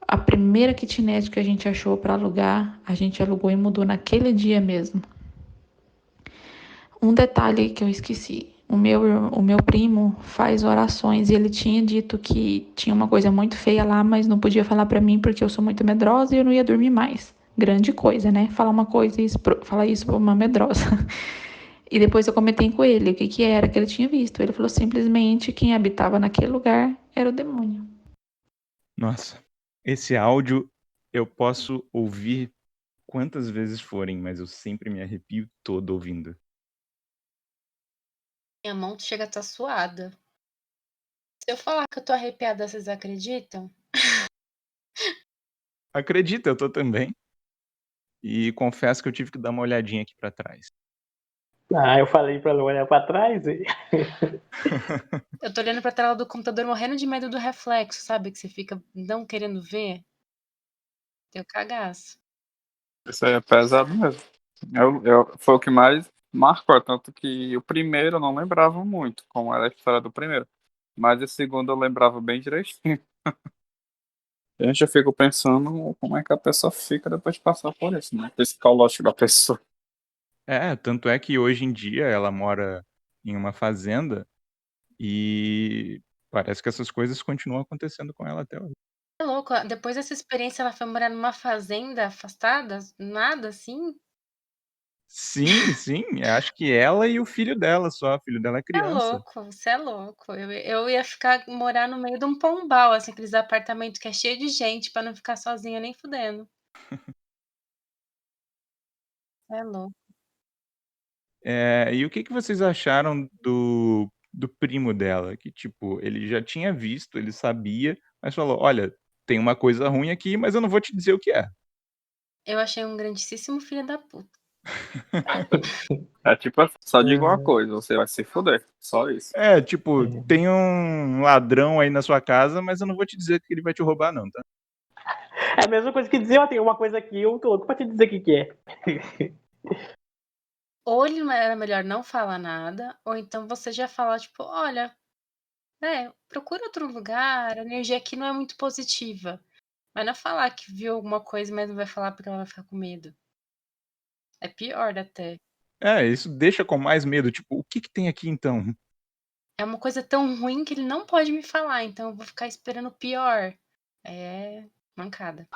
A primeira kitnet que a gente achou para alugar, a gente alugou e mudou naquele dia mesmo. Um detalhe que eu esqueci. O meu primo faz orações e ele tinha dito que tinha uma coisa muito feia lá, mas não podia falar para mim porque eu sou muito medrosa e eu não ia dormir mais. Grande coisa, né? Falar uma coisa e falar isso pra uma medrosa. E depois eu comentei com ele o que era que ele tinha visto. Ele falou simplesmente que quem habitava naquele lugar era o demônio. Nossa, esse áudio eu posso ouvir quantas vezes forem, mas eu sempre me arrepio todo ouvindo. Minha mão chega a estar suada. Se eu falar que eu tô arrepiada, vocês acreditam? Acredita, eu tô também. E confesso que eu tive que dar uma olhadinha aqui pra trás. Eu falei pra não olhar pra trás. Eu tô olhando pra tela do computador morrendo de medo do reflexo, sabe? Que você fica não querendo ver. Deu cagaço. Isso aí é pesado mesmo. Foi o que mais marcou, tanto que o primeiro eu não lembrava muito, como era a história do primeiro. Mas o segundo eu lembrava bem direitinho. A gente já fica pensando como é que a pessoa fica depois de passar por isso, né? Psicológico da pessoa. Tanto é que hoje em dia ela mora em uma fazenda e parece que essas coisas continuam acontecendo com ela até hoje. É louco, depois dessa experiência ela foi morar numa fazenda afastada? Nada assim? Sim, sim, acho que ela e o filho dela só, o filho dela é É criança. louco, você é louco. Eu ia morar no meio de um pombal, assim, aqueles apartamentos que é cheio de gente pra não ficar sozinha nem fudendo. É louco. E o que vocês acharam do primo dela? Que, tipo, ele já tinha visto, ele sabia, mas falou: "Olha, tem uma coisa ruim aqui, mas eu não vou te dizer o que é". Eu achei um grandíssimo filho da puta. É tipo, só digo uma coisa, você vai se fuder. Só isso. Tipo, tem um ladrão aí na sua casa, mas eu não vou te dizer que ele vai te roubar não, tá? É a mesma coisa que dizer, ó, tem uma coisa aqui, eu tô louco pra te dizer o que é. Ou ele era melhor não falar nada, ou então você já falar, tipo, olha, procura outro lugar, a energia aqui não é muito positiva. Mas não falar que viu alguma coisa, mas não vai falar porque ela vai ficar com medo. É pior até. Isso deixa com mais medo, tipo, o que tem aqui então? É uma coisa tão ruim que ele não pode me falar, então eu vou ficar esperando o pior. É mancada.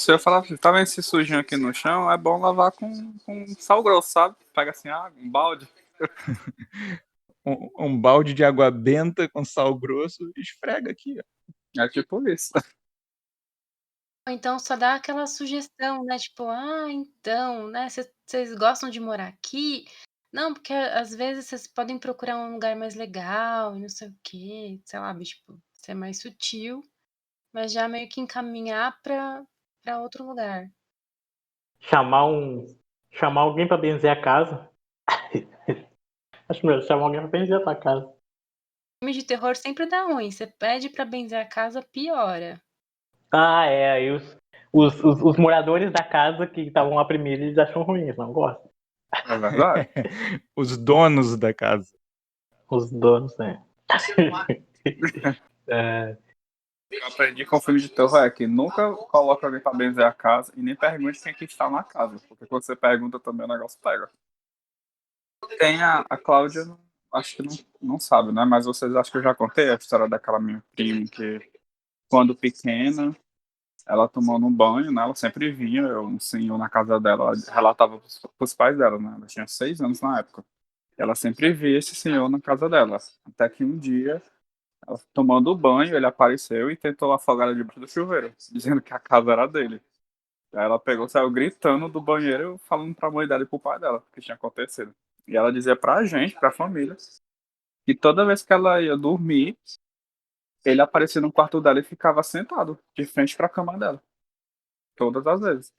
Eu falava assim, tá vendo esse sujinho aqui no chão? É bom lavar com sal grosso, sabe? Pega assim, um balde. Um balde de água benta com sal grosso, esfrega aqui, ó. É tipo isso. Ou então só dá aquela sugestão, né, tipo: "Ah, então, né, vocês gostam de morar aqui? Não, porque às vezes vocês podem procurar um lugar mais legal e não sei o quê", sei lá, tipo, ser mais sutil, mas já meio que encaminhar pra outro lugar. Chamar alguém pra benzer a casa. Acho melhor chamar alguém pra benzer a tua casa. Filme de terror sempre dá ruim, você pede pra benzer a casa, piora. Aí os moradores da casa que estavam lá primeiro, eles acham ruim, eles não gostam. É verdade. Os donos da casa. Os donos, né? É, Eu aprendi com o filme de terror é que nunca coloque alguém pra benzer a casa e nem pergunte quem que está na casa. Porque quando você pergunta também o negócio pega. Tem a Cláudia, acho que não sabe, né? Mas vocês acham que eu já contei a história daquela minha prima que, quando pequena, ela tomando um banho, né? Ela sempre vinha, um senhor na casa dela, ela relatava pros pais dela, né? Ela tinha 6 anos na época. Ela sempre via esse senhor na casa dela. Até que um dia, ela tomando banho, ele apareceu e tentou afogar ela debaixo do chuveiro, dizendo que a casa era dele. Aí ela pegou, saiu gritando do banheiro, falando pra mãe dela e pro pai dela o que tinha acontecido. E ela dizia pra gente, pra família, que toda vez que ela ia dormir, ele aparecia no quarto dela e ficava sentado, de frente pra cama dela. Todas as vezes.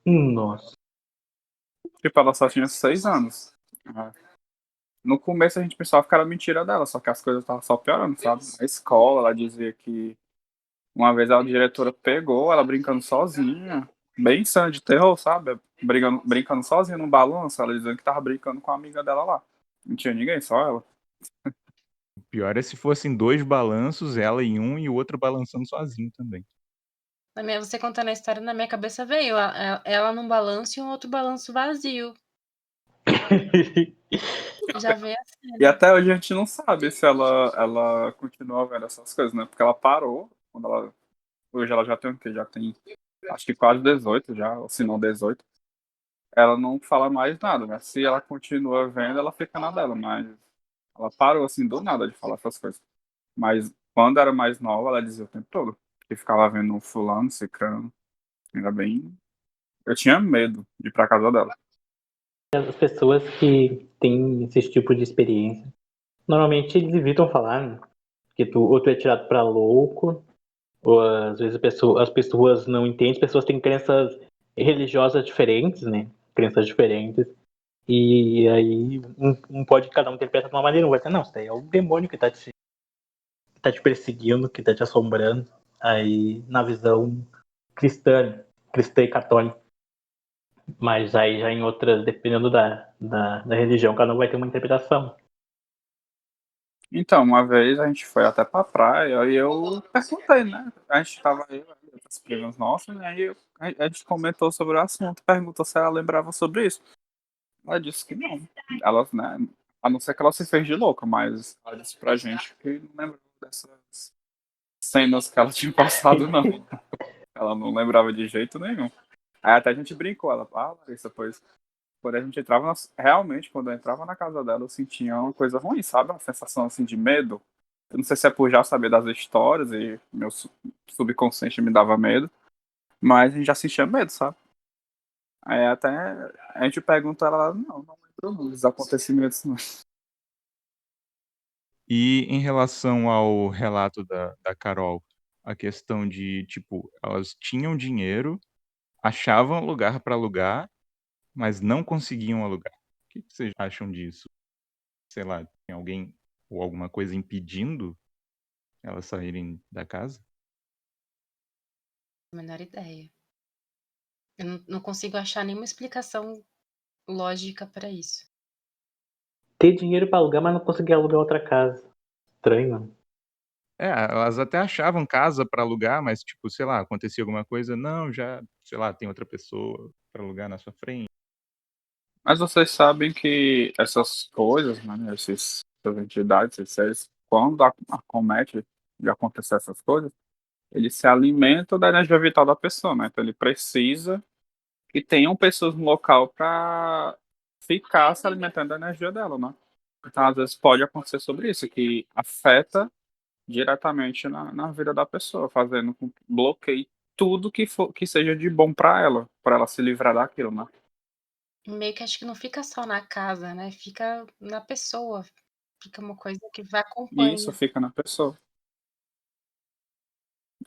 nossa. Tipo, ela só tinha 6 anos. No começo a gente pensava que era mentira dela, só que as coisas estavam só piorando, sabe? Na escola, ela dizia que uma vez a diretora pegou ela brincando sozinha, bem cena de terror, sabe? Brincando sozinha no balanço, ela dizendo que tava brincando com a amiga dela lá. Não tinha ninguém, só ela. O pior é se fossem 2 balanços, ela em um e o outro balançando sozinho também. Você contando a história, na minha cabeça veio ela num balanço e um outro balanço vazio. Já veio a E cena. até hoje a gente não sabe se ela continua vendo essas coisas, né? Porque ela parou, quando ela. Hoje ela já tem o quê? Já tem acho que quase 18 já, ou se não 18. Ela não fala mais nada, né? Se ela continua vendo, ela fica na dela, mas ela parou assim do nada de falar essas coisas. Mas quando era mais nova, ela dizia o tempo todo. Que ficava vendo fulano, cicrano. Ainda bem. Eu tinha medo de ir pra casa dela. As pessoas que têm esse tipo de experiência, normalmente eles evitam falar, né? Porque ou tu é tirado pra louco, ou às vezes as pessoas não entendem, as pessoas têm crenças religiosas diferentes, né? Crenças diferentes. E aí cada um interpreta de uma maneira, não vai dizer, não, isso daí é o demônio que tá te perseguindo, que tá te assombrando. Aí na visão cristã e católica. Mas aí já em outras, dependendo da religião, cada um vai ter uma interpretação. Então, uma vez a gente foi até pra praia e eu perguntei, né? A gente tava aí, as primas nossas, né? E a gente comentou sobre o assunto, perguntou se ela lembrava sobre isso. Ela disse que não. Ela, né? A não ser que ela se fez de louca, mas ela disse pra gente que não lembrava dessas cenas que ela tinha passado, não. Ela não lembrava de jeito nenhum. Aí até a gente brincou, ela, Larissa, pois quando a gente entrava, realmente, quando eu entrava na casa dela, eu sentia uma coisa ruim, sabe? Uma sensação assim de medo. Eu não sei se é por já saber das histórias e meu subconsciente me dava medo, mas a gente já sentia medo, sabe? Aí até a gente pergunta ela, não lembro não dos acontecimentos, não. E em relação ao relato da Carol, a questão de, tipo, elas tinham dinheiro, achavam lugar para alugar, mas não conseguiam alugar. O que vocês acham disso? Sei lá, tem alguém ou alguma coisa impedindo elas saírem da casa? A menor ideia. Eu não consigo achar nenhuma explicação lógica pra isso. Ter dinheiro pra alugar, mas não conseguir alugar outra casa. Estranho, mano. Elas até achavam casa para alugar, mas, tipo, sei lá, acontecia alguma coisa, não, já, sei lá, tem outra pessoa para alugar na sua frente. Mas vocês sabem que essas coisas, né, essas entidades, esses seres, quando acomete de acontecer essas coisas, eles se alimentam da energia vital da pessoa, né? Então ele precisa que tenham pessoas no local para ficar se alimentando da energia dela, né? Então às vezes pode acontecer sobre isso, que afeta diretamente na vida da pessoa, fazendo com que bloqueie tudo que seja de bom para ela se livrar daquilo, né? Meio que acho que não fica só na casa, né? Fica na pessoa. Fica uma coisa que vai E isso acompanha. fica na pessoa.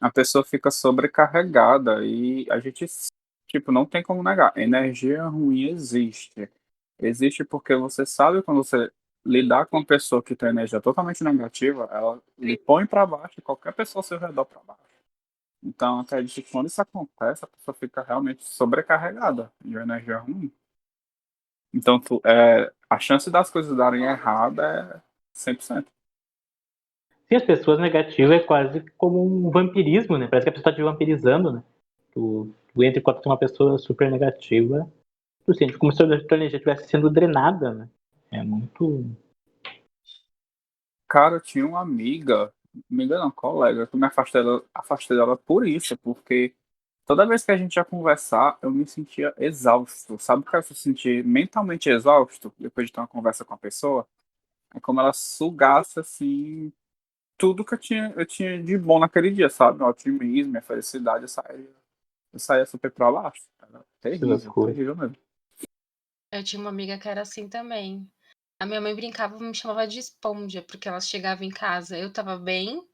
A pessoa fica sobrecarregada e a gente, tipo, não tem como negar. Energia ruim existe. Existe porque você sabe quando você lidar com uma pessoa que tem energia totalmente negativa, ela lhe põe para baixo e qualquer pessoa ao seu redor para baixo. Então, acredito que quando isso acontece, a pessoa fica realmente sobrecarregada de uma energia ruim. Então, a chance das coisas darem errado é 100%. Sim, as pessoas negativas é quase como um vampirismo, né? Parece que a pessoa tá te vampirizando, né? Tu entra em contato com uma pessoa super negativa, tu sente como se a tua energia estivesse sendo drenada, né? É muito. Cara, eu tinha uma amiga não, colega, que eu me afastei dela por isso, porque toda vez que a gente ia conversar, eu me sentia exausto. Sabe o que é se sentir mentalmente exausto depois de ter uma conversa com a pessoa? É como ela sugasse, assim, tudo que eu tinha de bom naquele dia, sabe? Meu otimismo, minha felicidade, eu saía super pra baixo. Era Que terrível, loucura. terrível mesmo. Eu tinha uma amiga que era assim também. A minha mãe brincava, me chamava de esponja, porque ela chegava em casa, eu estava bem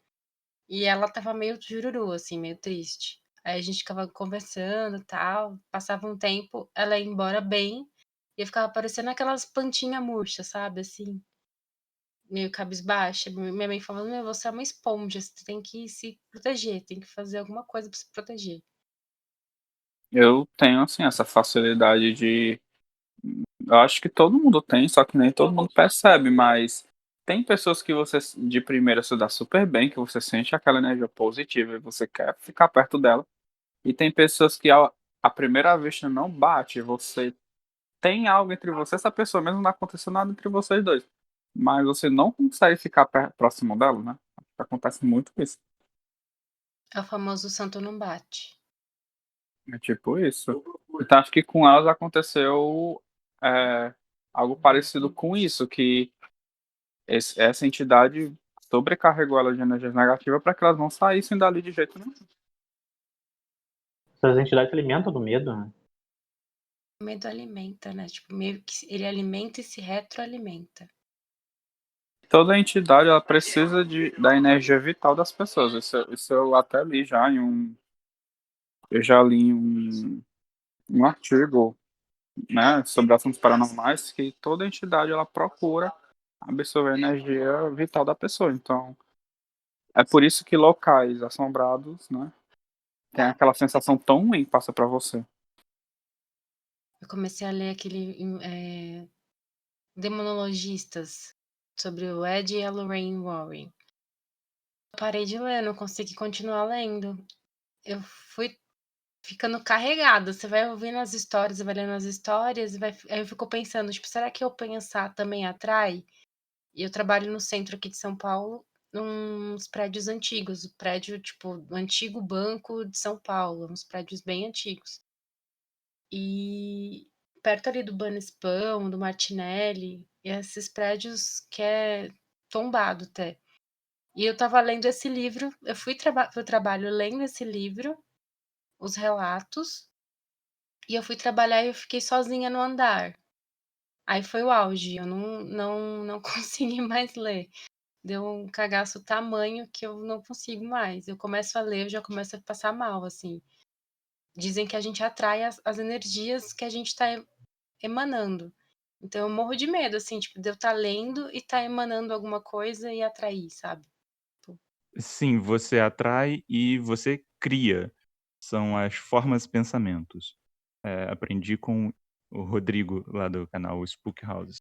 e ela estava meio jururu, assim, meio triste. Aí a gente ficava conversando e tal, passava um tempo, ela ia embora bem e eu ficava parecendo aquelas plantinhas murchas, sabe, assim, meio cabisbaixa. Minha mãe falando: "Meu, você é uma esponja, você tem que se proteger, tem que fazer alguma coisa pra se proteger". Eu tenho, assim, essa facilidade de. Eu acho que todo mundo tem, só que nem todo mundo percebe, mas tem pessoas que você de primeira se dá super bem, que você sente aquela energia positiva e você quer ficar perto dela. E tem pessoas que a primeira vista não bate, você tem algo entre você e essa pessoa, mesmo não aconteceu nada entre vocês dois. Mas você não consegue ficar próximo dela, né? Acontece muito isso. É o famoso santo não bate. É tipo isso. Então acho que com elas aconteceu é, algo parecido com isso, que essa entidade sobrecarregou elas de energia negativa para que elas não saíssem dali de jeito nenhum. Essas entidades se alimentam do medo, né? O medo alimenta, né, tipo, meio que ele alimenta e se retroalimenta. Toda entidade ela precisa da energia vital das pessoas. Isso eu até li já eu já li em um artigo, né, sobre assuntos paranormais, que toda entidade ela procura absorver a energia vital da pessoa. Então, é por isso que locais assombrados, né, tem aquela sensação tão ruim que passa para você. Eu comecei a ler aquele, Demonologistas, sobre o Ed e a Lorraine Warren. Eu parei de ler, não consegui continuar lendo. Eu fui ficando carregada, você vai ouvindo as histórias, vai lendo as histórias, aí eu fico pensando, tipo, será que eu pensar também atrai? E eu trabalho no centro aqui de São Paulo, nos prédios antigos, o prédio, tipo, do antigo Banco de São Paulo, uns prédios bem antigos. E perto ali do Banespão, do Martinelli, e esses prédios que é tombado até. E eu estava lendo esse livro, eu fui para o trabalho lendo esse livro, os relatos, e eu fui trabalhar e eu fiquei sozinha no andar. Aí foi o auge, eu não consegui mais ler. Deu um cagaço tamanho que eu não consigo mais. Eu começo a ler, eu já começo a passar mal, assim. Dizem que a gente atrai as energias que a gente está emanando. Então eu morro de medo, assim, tipo, de eu estar lendo e estar emanando alguma coisa e atrair, sabe? Sim, você atrai e você cria. São as formas pensamentos. Aprendi com o Rodrigo, lá do canal Spook House.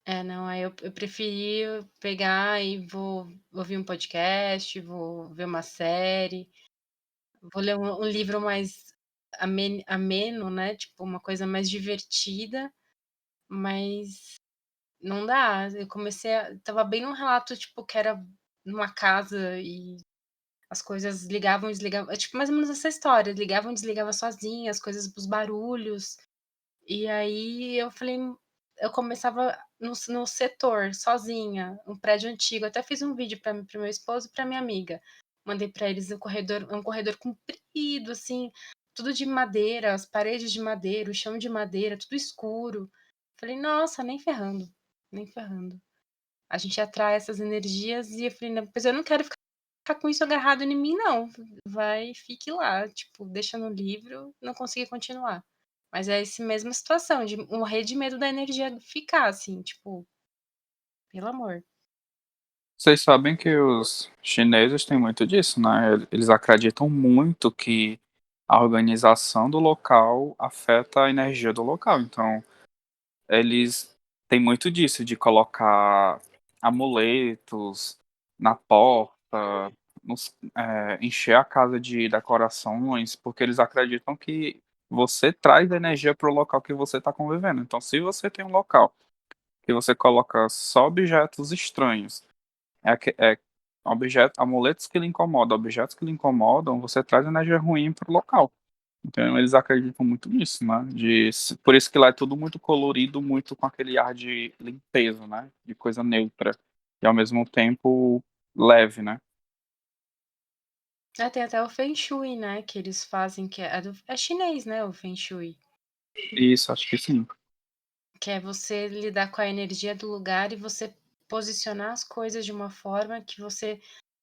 É, não, aí eu preferi pegar e vou ouvir um podcast, vou ver uma série, vou ler um livro mais ameno, né? Tipo, uma coisa mais divertida, mas não dá. Eu comecei a. Tava bem num relato, tipo, que era numa casa e as coisas ligavam e desligavam. É tipo mais ou menos essa história. Ligavam e desligavam sozinha, as coisas, os barulhos. E aí eu falei, eu começava no setor, sozinha, um prédio antigo. Até fiz um vídeo para meu esposo e para minha amiga. Mandei para eles o corredor, um corredor comprido, assim, tudo de madeira, as paredes de madeira, o chão de madeira, tudo escuro. Falei, nossa, nem ferrando, nem ferrando. A gente atrai essas energias e eu falei, não, pois eu não quero ficar com isso agarrado em mim, não. Vai, fique lá, tipo, deixa no livro, não consegui continuar. Mas é essa mesma situação, de morrer de medo da energia ficar, assim, tipo, pelo amor. Vocês sabem que os chineses têm muito disso, né? Eles acreditam muito que a organização do local afeta a energia do local. Então, eles têm muito disso, de colocar amuletos na porta, encher a casa de decorações, porque eles acreditam que você traz energia para o local que você está convivendo. Então, se você tem um local que você coloca só objetos estranhos, amuletos que lhe incomodam, objetos que lhe incomodam, você traz energia ruim para o local. Então eles acreditam muito nisso, né? Por isso que lá é tudo muito colorido, muito com aquele ar de limpeza, né? De coisa neutra. E ao mesmo tempo leve, né? Tem até o Feng Shui, né? Que eles fazem, que é chinês, né? O Feng Shui. Isso, acho que sim. Que é você lidar com a energia do lugar e você posicionar as coisas de uma forma que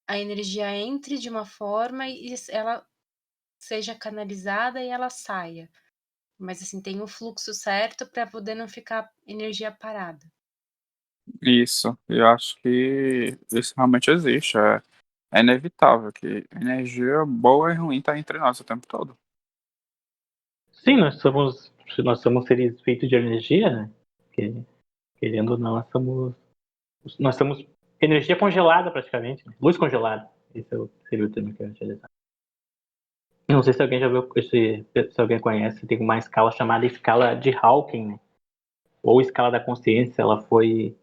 a energia entre de uma forma e ela seja canalizada e ela saia. Mas assim, tem um fluxo certo para poder não ficar energia parada. Isso. Eu acho que isso realmente existe. É inevitável que energia boa e ruim tá entre nós o tempo todo. Sim, nós somos seres feitos de energia, né? Que, querendo ou não, nós somos energia congelada praticamente, né? Luz congelada. Seria o termo que eu ia utilizar. Não sei se alguém já viu, se alguém conhece, tem uma escala chamada escala de Hawking, né? Ou escala da consciência. Ela foi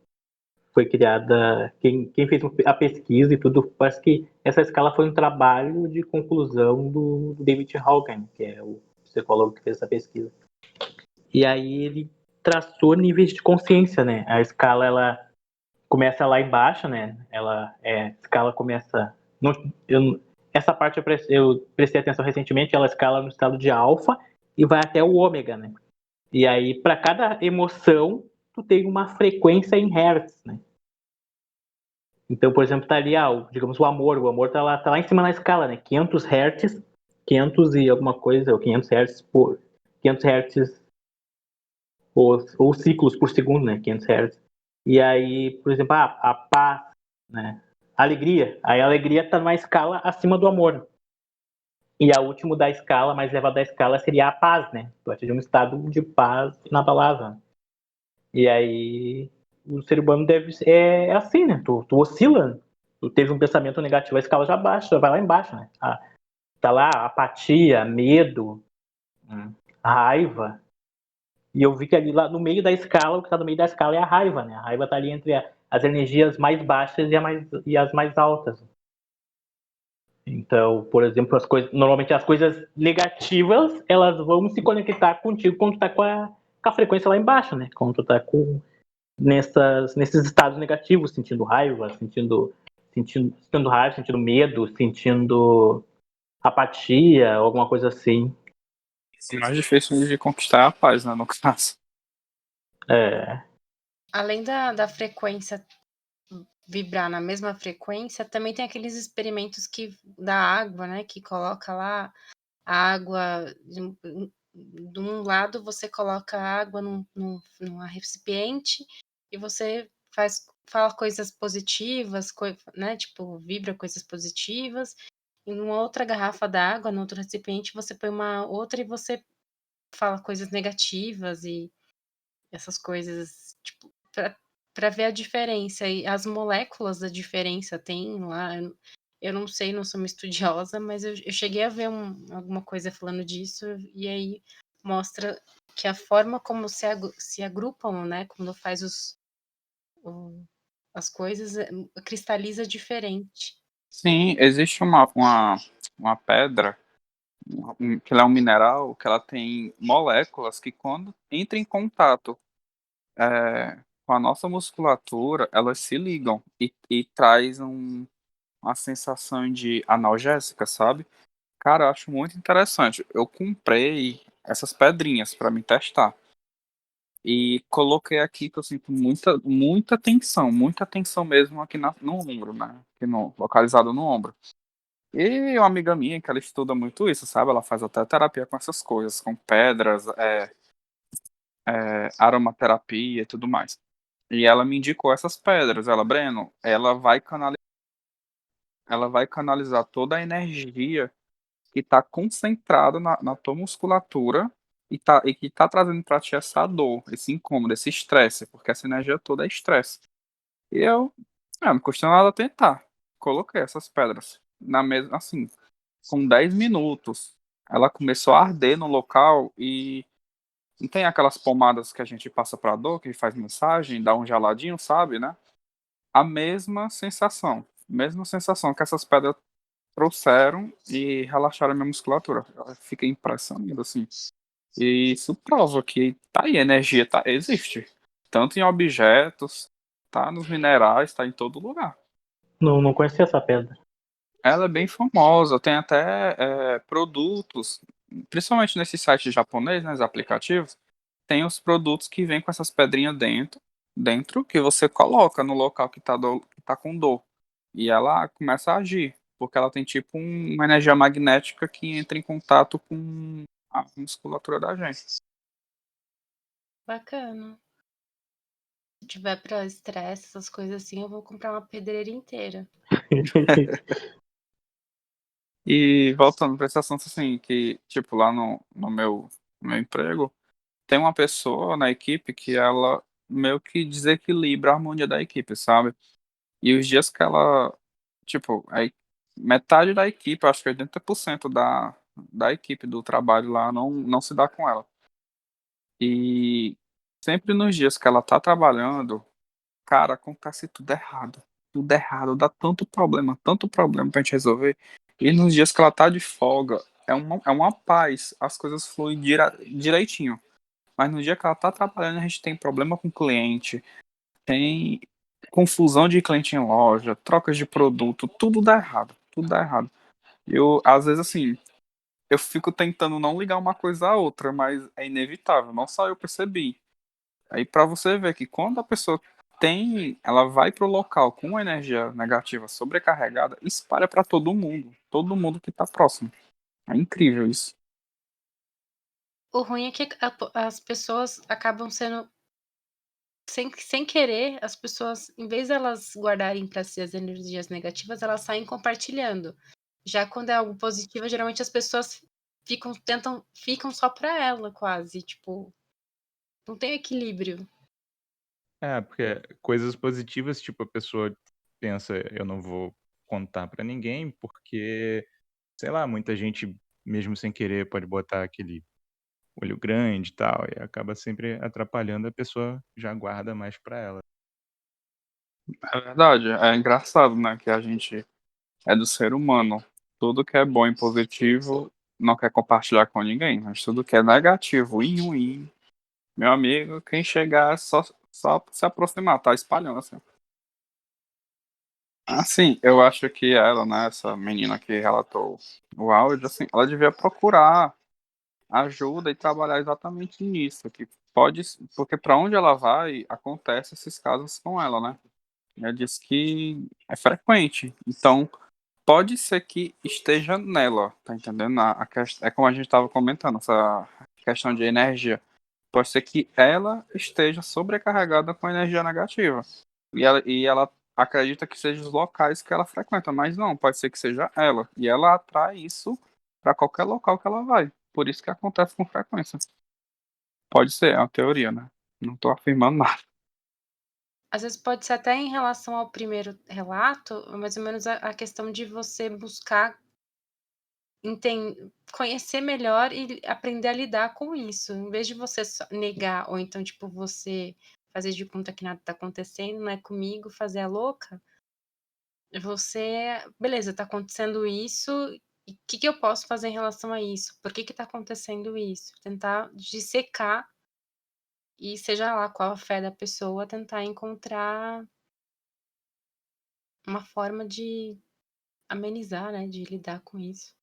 criada, quem fez a pesquisa e tudo, parece que essa escala foi um trabalho de conclusão do David Hawking, que é o psicólogo que fez essa pesquisa. E aí ele traçou níveis de consciência, né? A escala, ela começa lá embaixo, né? A escala começa... Essa parte eu prestei atenção recentemente, ela escala no estado de alfa e vai até o ômega, né? E aí, para cada emoção, tu tem uma frequência em hertz, né? Então, por exemplo, tá ali, digamos, o amor tá lá em cima na escala, né? 500 Hz, 500 e alguma coisa, ou 500 Hz por 500 Hz ou ciclos por segundo, né? 500 Hz. E aí, por exemplo, a paz, né? A alegria. Aí a alegria tá numa escala acima do amor. E a última da escala, mais elevada da escala, seria a paz, né? Tu atingir um estado de paz inabalável. E aí o ser humano é assim, né? Tu oscila, tu teve um pensamento negativo, a escala já baixa, vai lá embaixo, né? Tá lá apatia, medo, raiva. E eu vi que ali lá no meio da escala, o que tá no meio da escala é a raiva, né? A raiva tá ali entre as energias mais baixas e as mais altas. Então, por exemplo, normalmente as coisas negativas, elas vão se conectar contigo quando tu tá com a frequência lá embaixo, né? Quando tu tá nesses estados negativos, sentindo raiva, sentindo raiva, sentindo medo, sentindo apatia, alguma coisa assim. O mais difícil de conquistar é a paz, né? No caso. É, Além da frequência vibrar na mesma frequência, também tem aqueles experimentos da água, né? Que coloca lá a água. De um lado você coloca a água num recipiente e você fala coisas positivas, né? Tipo, vibra coisas positivas. E numa outra garrafa d'água, no outro recipiente, você põe uma outra e você fala coisas negativas e essas coisas, tipo, para ver a diferença. E as moléculas da diferença tem lá. Eu não sei, não sou uma estudiosa, mas eu cheguei a ver alguma coisa falando disso, e aí mostra que a forma como se agrupam, né? Quando faz as coisas, cristaliza diferente. Sim, existe uma pedra, que ela é um mineral, que ela tem moléculas que quando entram em contato com a nossa musculatura, elas se ligam e traz uma sensação de analgésica, sabe? Cara, eu acho muito interessante. Eu comprei essas pedrinhas para me testar. E coloquei aqui que eu sinto muita tensão mesmo aqui no ombro, né? Aqui localizado no ombro. E uma amiga minha que ela estuda muito isso, sabe? Ela faz até terapia com essas coisas, com pedras, aromaterapia e tudo mais. E ela me indicou essas pedras. Ela, Breno, ela vai canalizar toda a energia que está concentrada na tua musculatura e que está trazendo para ti essa dor, esse incômodo, esse estresse, porque essa energia toda é estresse. E eu, não custa nada tentar. Coloquei essas pedras na mesa, assim, com 10 minutos. Ela começou a arder no local e não tem aquelas pomadas que a gente passa para dor, que faz massagem, dá um geladinho, sabe, né? A mesma sensação que essas pedras trouxeram e relaxaram a minha musculatura. Eu fiquei impressionado, assim. E isso prova que tá aí, a energia existe. Tanto em objetos, tá nos minerais, tá em todo lugar. Não conhecia essa pedra. Ela é bem famosa, tem até produtos, principalmente nesses sites japoneses, né, os aplicativos, tem os produtos que vêm com essas pedrinhas dentro que você coloca no local que tá com dor. E ela começa a agir, porque ela tem tipo uma energia magnética que entra em contato com a musculatura da gente. Bacana. Se tiver pra estresse, essas coisas assim, eu vou comprar uma pedreira inteira. E voltando para esse assunto, assim, que, tipo, lá no meu emprego, tem uma pessoa na equipe que ela meio que desequilibra a harmonia da equipe, sabe? E os dias que ela, tipo, metade da equipe, acho que 80% da equipe do trabalho lá não se dá com ela. E sempre nos dias que ela tá trabalhando, cara, acontece tudo errado. Tudo errado, dá tanto problema pra gente resolver. E nos dias que ela tá de folga, é uma paz, as coisas fluem direitinho. Mas no dia que ela tá trabalhando, a gente tem problema com o cliente, tem confusão de cliente em loja, trocas de produto, tudo dá errado. Eu, às vezes, assim, eu fico tentando não ligar uma coisa à outra, mas é inevitável, não só eu percebi. Aí pra você ver que quando a pessoa ela vai pro local com energia negativa sobrecarregada, espalha pra todo mundo que tá próximo. É incrível isso. O ruim é que as pessoas acabam sendo. Sem querer, as pessoas, em vez de elas guardarem para si as energias negativas, elas saem compartilhando. Já quando é algo positivo, geralmente as pessoas ficam só para ela, quase. Tipo, não tem equilíbrio. Porque coisas positivas, tipo, a pessoa pensa, eu não vou contar pra ninguém, porque, sei lá, muita gente, mesmo sem querer, pode botar aquele olho grande e tal, e acaba sempre atrapalhando, a pessoa já guarda mais pra ela. É verdade, é engraçado, né, que a gente é do ser humano. Tudo que é bom e positivo não quer compartilhar com ninguém, mas tudo que é negativo e ruim, meu amigo, quem chegar só se aproximar, tá espalhando assim. Assim, eu acho que ela, né, essa menina que relatou o áudio, assim, ela devia procurar ajuda e trabalhar exatamente nisso, que pode, porque para onde ela vai, acontece esses casos com ela, né? Ela disse que é frequente. Então, pode ser que esteja nela, tá entendendo? É como a gente estava comentando, essa questão de energia. Pode ser que ela esteja sobrecarregada com energia negativa. E ela acredita que sejam os locais que ela frequenta, mas não, pode ser que seja ela. E ela atrai isso para qualquer local que ela vai. Por isso que acontece com frequência. Pode ser, é uma teoria, né? Não tô afirmando nada. Às vezes pode ser até em relação ao primeiro relato, mais ou menos a questão de você buscar conhecer melhor e aprender a lidar com isso. Em vez de você só negar, ou então, tipo, você fazer de conta que nada tá acontecendo, não é comigo, fazer a louca, você, beleza, tá acontecendo isso, e o que eu posso fazer em relação a isso? Por que tá acontecendo isso? Tentar dissecar e seja lá qual a fé da pessoa, tentar encontrar uma forma de amenizar, né, de lidar com isso.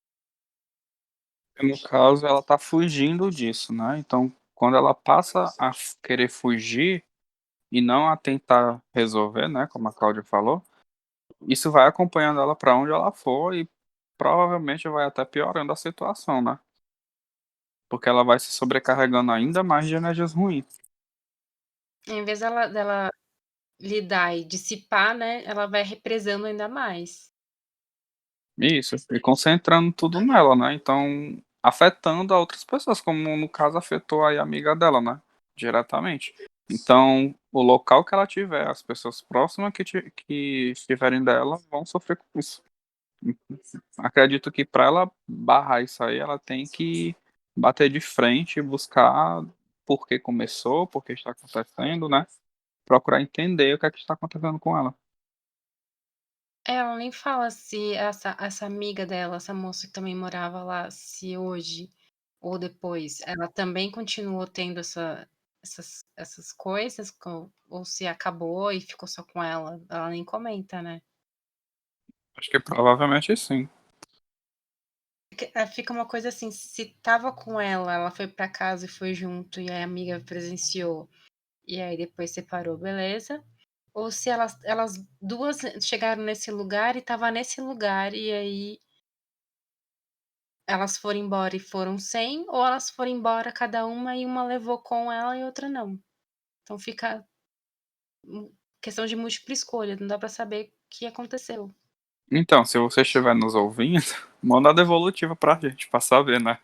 No caso, ela tá fugindo disso, né? Então, quando ela passa a querer fugir e não a tentar resolver, né? Como a Cláudia falou, isso vai acompanhando ela para onde ela for e provavelmente vai até piorando a situação, né? Porque ela vai se sobrecarregando ainda mais de energias ruins. Em vez dela lidar e dissipar, né, ela vai represando ainda mais. Isso, e concentrando tudo nela, né? Então, afetando a outras pessoas, como no caso afetou aí a amiga dela, né? Diretamente. Então, o local que ela tiver, as pessoas próximas que estiverem dela vão sofrer com isso. Acredito que para ela barrar isso aí, ela tem que bater de frente e buscar por que começou, por que está acontecendo, né? Procurar entender o que é que está acontecendo com ela. Ela nem fala se essa amiga dela, essa moça que também morava lá, se hoje ou depois ela também continuou tendo essas coisas ou se acabou e ficou só com ela. Ela nem comenta, né? Acho que provavelmente sim. Fica uma coisa assim, se tava com ela foi pra casa e foi junto e a amiga presenciou e aí depois separou, beleza. Ou se elas duas chegaram nesse lugar e tava nesse lugar e aí elas foram embora e foram sem, ou elas foram embora cada uma e uma levou com ela e outra não. Então fica questão de múltipla escolha, não dá pra saber o que aconteceu. Então, se você estiver nos ouvindo, manda a devolutiva pra gente, pra saber, né?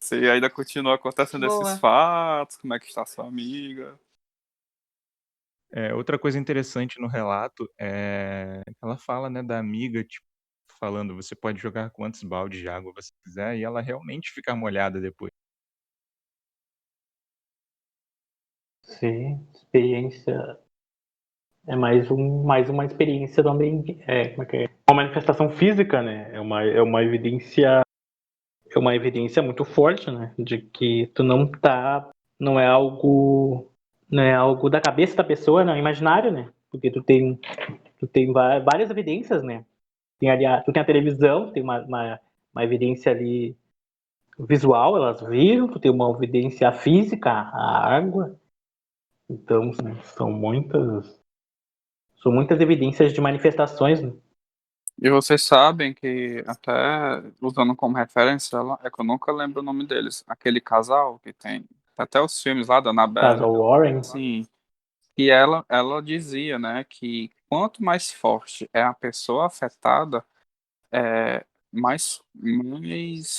Se ainda continua acontecendo esses Boa. fatos, como é que está sua amiga. Outra coisa interessante no relato é que ela fala, né, da amiga, tipo, falando: "Você pode jogar quantos baldes de água você quiser", e ela realmente fica molhada depois. Sim, experiência. É mais uma experiência do ambiente. Como é que é? Uma manifestação física, né? É uma evidência muito forte, né? De que tu não tá. Não é algo. Não é algo da cabeça da pessoa, não é imaginário, né? Porque tu tem várias evidências, né? Tu tem a televisão, tem uma evidência ali visual, elas viram, tu tem uma evidência física, a água. Então, são muitas evidências de manifestações, né? E vocês sabem que, até usando como referência, é que eu nunca lembro o nome deles. Aquele casal que tem até os filmes lá da Annabelle. Caso Warren. Sim. E ela dizia, né, que quanto mais forte é a pessoa afetada, mais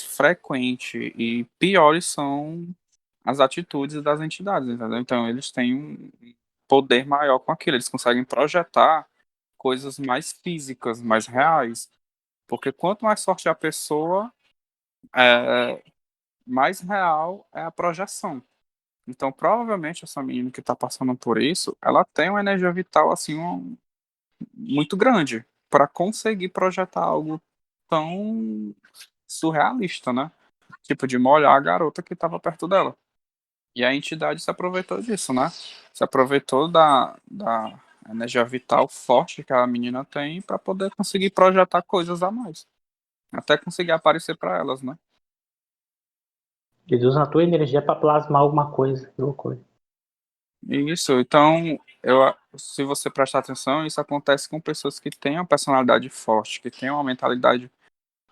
frequente e piores são as atitudes das entidades, entendeu? Então eles têm um poder maior com aquilo, eles conseguem projetar coisas mais físicas, mais reais, porque quanto mais forte é a pessoa, é, mais real é a projeção. Então provavelmente essa menina que está passando por isso, ela tem uma energia vital assim muito grande para conseguir projetar algo tão surrealista, né? Tipo de molhar a garota que estava perto dela. E a entidade se aproveitou disso, né? Se aproveitou da energia vital forte que a menina tem para poder conseguir projetar coisas a mais. Até conseguir aparecer para elas, né? Eles usam a tua energia para plasmar alguma coisa. Que loucura. Isso, então, se você prestar atenção, isso acontece com pessoas que têm uma personalidade forte, que têm uma mentalidade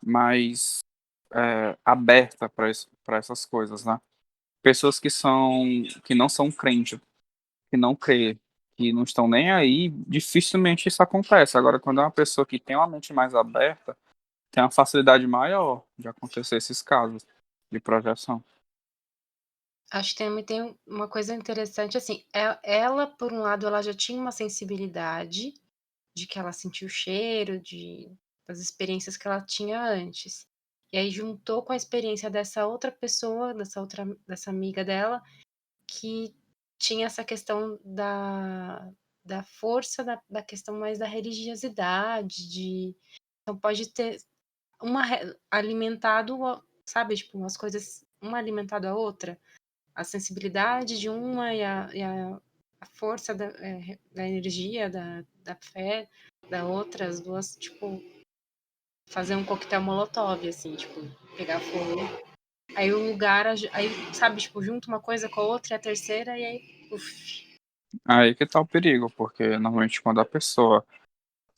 mais aberta para essas coisas, né? Pessoas que não são crentes, que não crê, que não estão nem aí, dificilmente isso acontece. Agora, quando é uma pessoa que tem uma mente mais aberta, tem uma facilidade maior de acontecer esses casos de projeção. Acho que também tem uma coisa interessante, assim, ela, por um lado, ela já tinha uma sensibilidade de que ela sentiu o cheiro, das experiências que ela tinha antes. E aí juntou com a experiência dessa outra pessoa, dessa amiga dela, que tinha essa questão da força, da questão mais da religiosidade, então pode ter alimentado, sabe, tipo, umas coisas, uma alimentado a outra, a sensibilidade de uma a força da energia, da fé da outra, as duas, tipo, fazer um coquetel molotov, assim, tipo, pegar fogo. Aí o lugar, aí, sabe, tipo, junta uma coisa com a outra e a terceira, e aí, uf. Aí que tá o perigo, porque normalmente quando a pessoa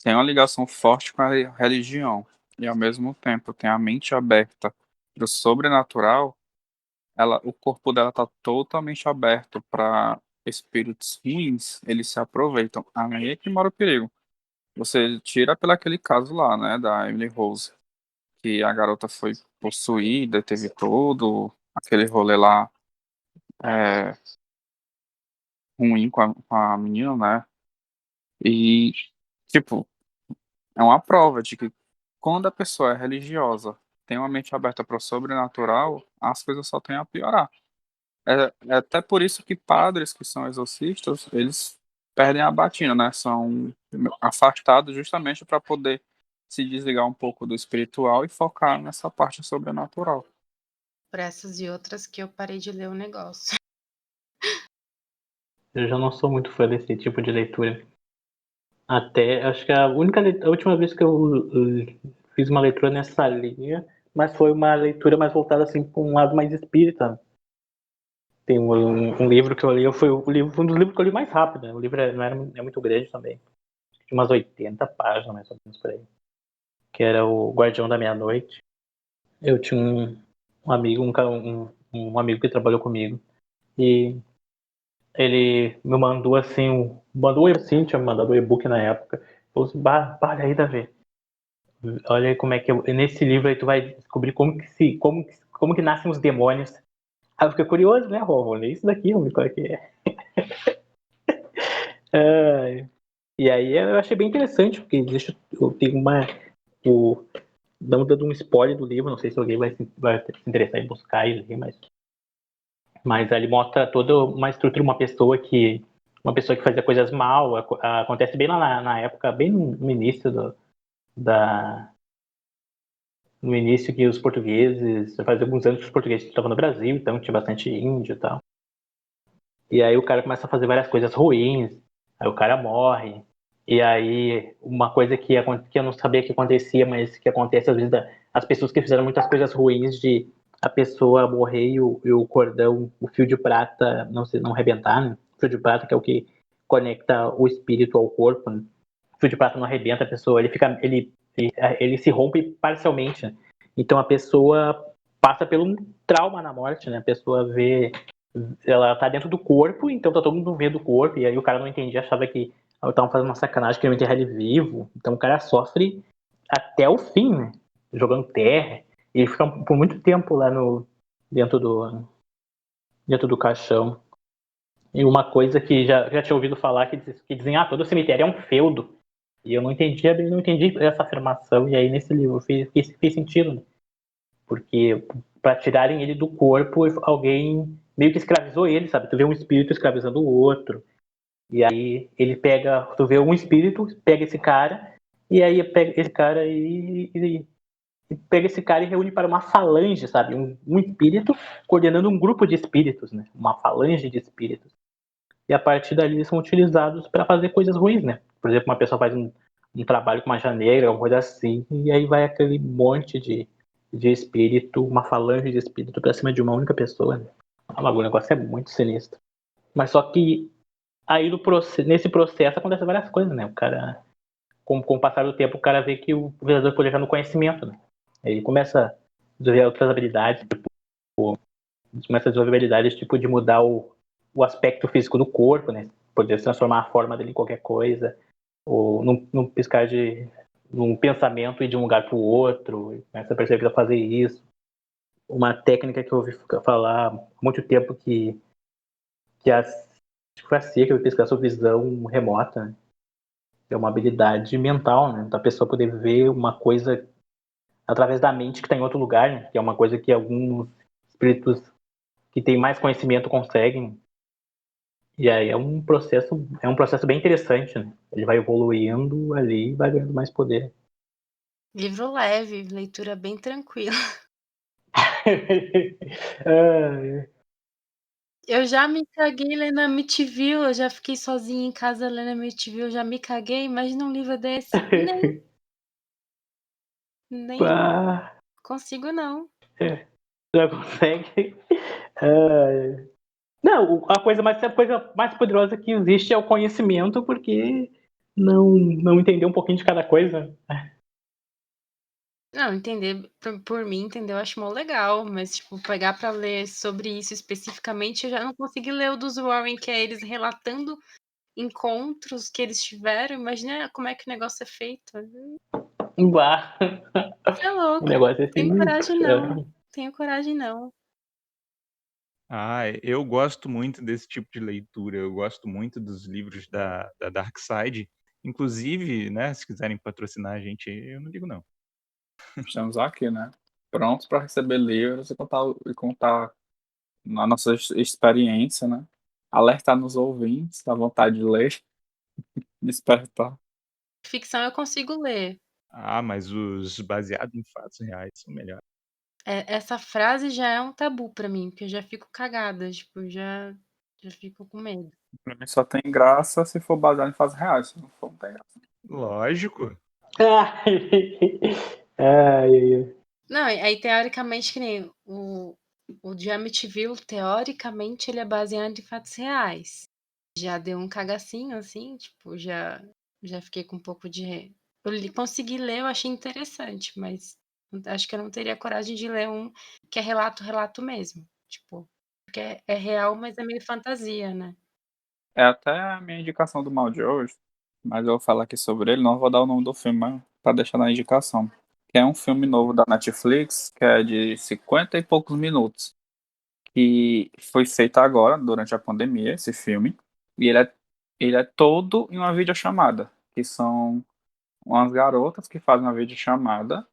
tem uma ligação forte com a religião e ao mesmo tempo tem a mente aberta para o sobrenatural, o corpo dela tá totalmente aberto para espíritos ruins, eles se aproveitam. Aí é que mora o perigo. Você tira pelo aquele caso lá, né, da Emily Rose, que a garota foi possuída, teve todo aquele rolê lá é, ruim com a menina, né? E, tipo, é uma prova de que quando a pessoa é religiosa, tem uma mente aberta para o sobrenatural, as coisas só têm a piorar. É até por isso que padres que são exorcistas, eles perdem a batina, né? São afastados justamente para poder se desligar um pouco do espiritual e focar nessa parte sobrenatural. Por essas e outras que eu parei de ler o negócio. Eu já não sou muito fã desse tipo de leitura. Até, acho que a última vez que eu fiz uma leitura nessa linha, mas foi uma leitura mais voltada assim para um lado mais espírita. Tem um livro que eu li, foi um dos livros que eu li mais rápido, né? O livro não era, é muito grande também. Tinha umas 80 páginas, mais ou menos por aí. Que era o Guardião da Meia-Noite. Eu tinha um amigo, um amigo que trabalhou comigo. E ele me mandou assim, mandou assim, tinha mandado o e-book na época. Falou assim, olha aí, Davi. Olha aí como é que nesse livro aí tu vai descobrir como que nascem os demônios. Aí eu fiquei curioso, né, Rô? Vou ler isso daqui, vamos ver qual é que é. E aí eu achei bem interessante, porque eu tenho o, não dando um spoiler do livro, não sei se alguém vai se interessar em buscar e ler, mas ele mostra toda uma estrutura, uma pessoa que fazia coisas mal, acontece bem lá na época, bem no início da, no início que os portugueses, faz alguns anos que os portugueses estavam no Brasil, então tinha bastante índio e tal. E aí o cara começa a fazer várias coisas ruins, aí o cara morre. E aí uma coisa que eu não sabia que acontecia, mas que acontece às vezes, as pessoas que fizeram muitas coisas ruins de a pessoa morrer e o cordão, o fio de prata não arrebentar, né? O fio de prata que é o que conecta o espírito ao corpo, né? O fio de prata não arrebenta a pessoa, ele se rompe parcialmente, né? Então a pessoa passa por um trauma na morte, né? A pessoa ela tá dentro do corpo, então tá todo mundo vendo o corpo, e aí o cara não entendia, achava que estavam fazendo uma sacanagem, queriam enterrar ele vivo. Então o cara sofre até o fim, né? Jogando terra, e ele fica por muito tempo lá dentro do caixão. E uma coisa que já tinha ouvido falar, que dizem, todo cemitério é um feudo. E eu não entendi essa afirmação, e aí nesse livro fez sentido, né? Porque para tirarem ele do corpo, alguém meio que escravizou ele, sabe? Tu vê um espírito escravizando o outro. E aí tu vê um espírito, pega esse cara, e aí pega esse cara e pega esse cara e reúne para uma falange, sabe? Um espírito coordenando um grupo de espíritos, né? Uma falange de espíritos. E a partir dali eles são utilizados para fazer coisas ruins, né? Por exemplo, uma pessoa faz um trabalho com magia negra, alguma coisa assim, e aí vai aquele monte de espírito, uma falange de espírito pra cima de uma única pessoa. Né? O negócio é muito sinistro. Mas só que aí nesse processo acontecem várias coisas, né? O cara, com o passar do tempo, o cara vê que o verdadeiro poder está no conhecimento, né? Ele começa a desenvolver outras habilidades, começa a desenvolver habilidades tipo de mudar o aspecto físico do corpo, né? Poder transformar a forma dele em qualquer coisa, ou num piscar de um pensamento ir de um lugar para o outro, começa a perceber que dá pra fazer isso. Uma técnica que eu ouvi falar há muito tempo que acho que foi a CIA que eu pesquisar sobre visão remota, né? É uma habilidade mental, né? Da pessoa poder ver uma coisa através da mente que está em outro lugar, né? Que é uma coisa que alguns espíritos que têm mais conhecimento conseguem. E aí é um processo bem interessante, né? Ele vai evoluindo ali e vai ganhando mais poder. Livro leve, leitura bem tranquila. Eu já me caguei lendo Amityville, eu já fiquei sozinha em casa lendo Amityville, eu já me caguei, imagina um livro desse. Nem Pá, consigo não. já consegue. Não, a coisa mais poderosa que existe é o conhecimento, porque não entender um pouquinho de cada coisa. Não, entender por mim, entendeu? Eu acho mó legal, mas, tipo, pegar pra ler sobre isso especificamente, eu já não consegui ler o dos Warren, que é eles relatando encontros que eles tiveram. Imagina como é que o negócio é feito. Uau. Você é O louco. negócio é Tenho coragem não. sinistro. Tenho coragem não. Ah, eu gosto muito desse tipo de leitura. Eu gosto muito dos livros da Dark Side. Inclusive, né, se quiserem patrocinar a gente, eu não digo não. Estamos aqui, né? Prontos para receber livros e contar a nossa experiência, né? Alertar nos ouvintes, da vontade de ler, despertar. Ficção eu consigo ler. Ah, mas os baseados em fatos reais são melhores. Essa frase já é um tabu pra mim, porque eu já fico cagada, tipo, já fico com medo. Pra mim só tem graça se for baseado em fatos reais. Se não for, não tem graça. Lógico. Ai. Não, aí teoricamente, que nem o de Amityville, teoricamente, ele é baseado em fatos reais. Já deu um cagacinho, assim, tipo, já fiquei com um pouco de... consegui ler, eu achei interessante, mas acho que eu não teria coragem de ler um que é relato mesmo. Tipo, porque é real, mas é meio fantasia, né? É até a minha indicação do mal de hoje, mas eu vou falar aqui sobre ele, não vou dar o nome do filme, mas pra deixar na indicação. Que é um filme novo da Netflix, que é de 50 e poucos minutos, que foi feito agora, durante a pandemia, esse filme, e ele é todo em uma videochamada, que são umas garotas que fazem uma videochamada,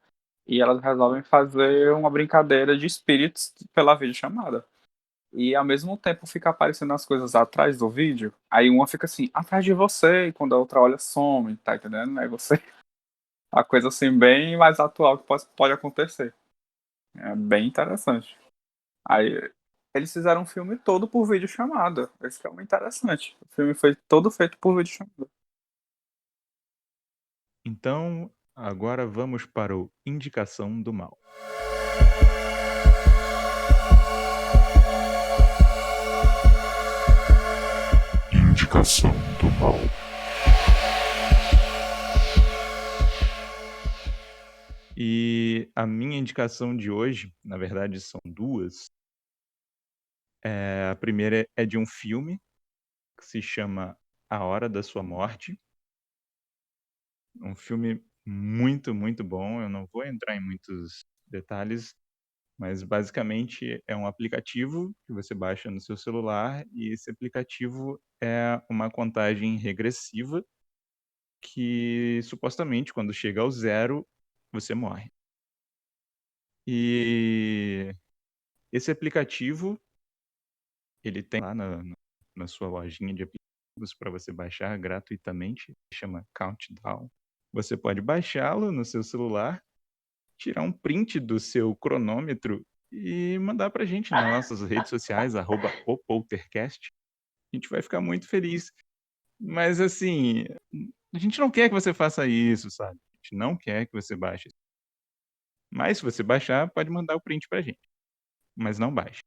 e elas resolvem fazer uma brincadeira de espíritos pela videochamada. E ao mesmo tempo fica aparecendo as coisas atrás do vídeo. Aí uma fica assim, atrás de você, e quando a outra olha, some, tá entendendo? Aí você. A coisa assim, bem mais atual que pode acontecer. É bem interessante. Aí eles fizeram um filme todo por vídeo chamada. Esse que é o interessante. O filme foi todo feito por vídeo chamada. Então, agora vamos para o Indicação do Mal. Indicação do mal. E a minha indicação de hoje, na verdade, são duas. A primeira é de um filme que se chama A Hora da Sua Morte. Um filme muito, muito bom. Eu não vou entrar em muitos detalhes, mas basicamente é um aplicativo que você baixa no seu celular e esse aplicativo é uma contagem regressiva que supostamente quando chega ao zero você morre. E esse aplicativo ele tem lá na sua lojinha de aplicativos para você baixar gratuitamente, chama Countdown. Você pode baixá-lo no seu celular, tirar um print do seu cronômetro e mandar pra gente nas nossas redes sociais, @opoltercast. A gente vai ficar muito feliz. Mas assim, a gente não quer que você faça isso, sabe? A gente não quer que você baixe. Mas se você baixar, pode mandar o print pra gente. Mas não baixe.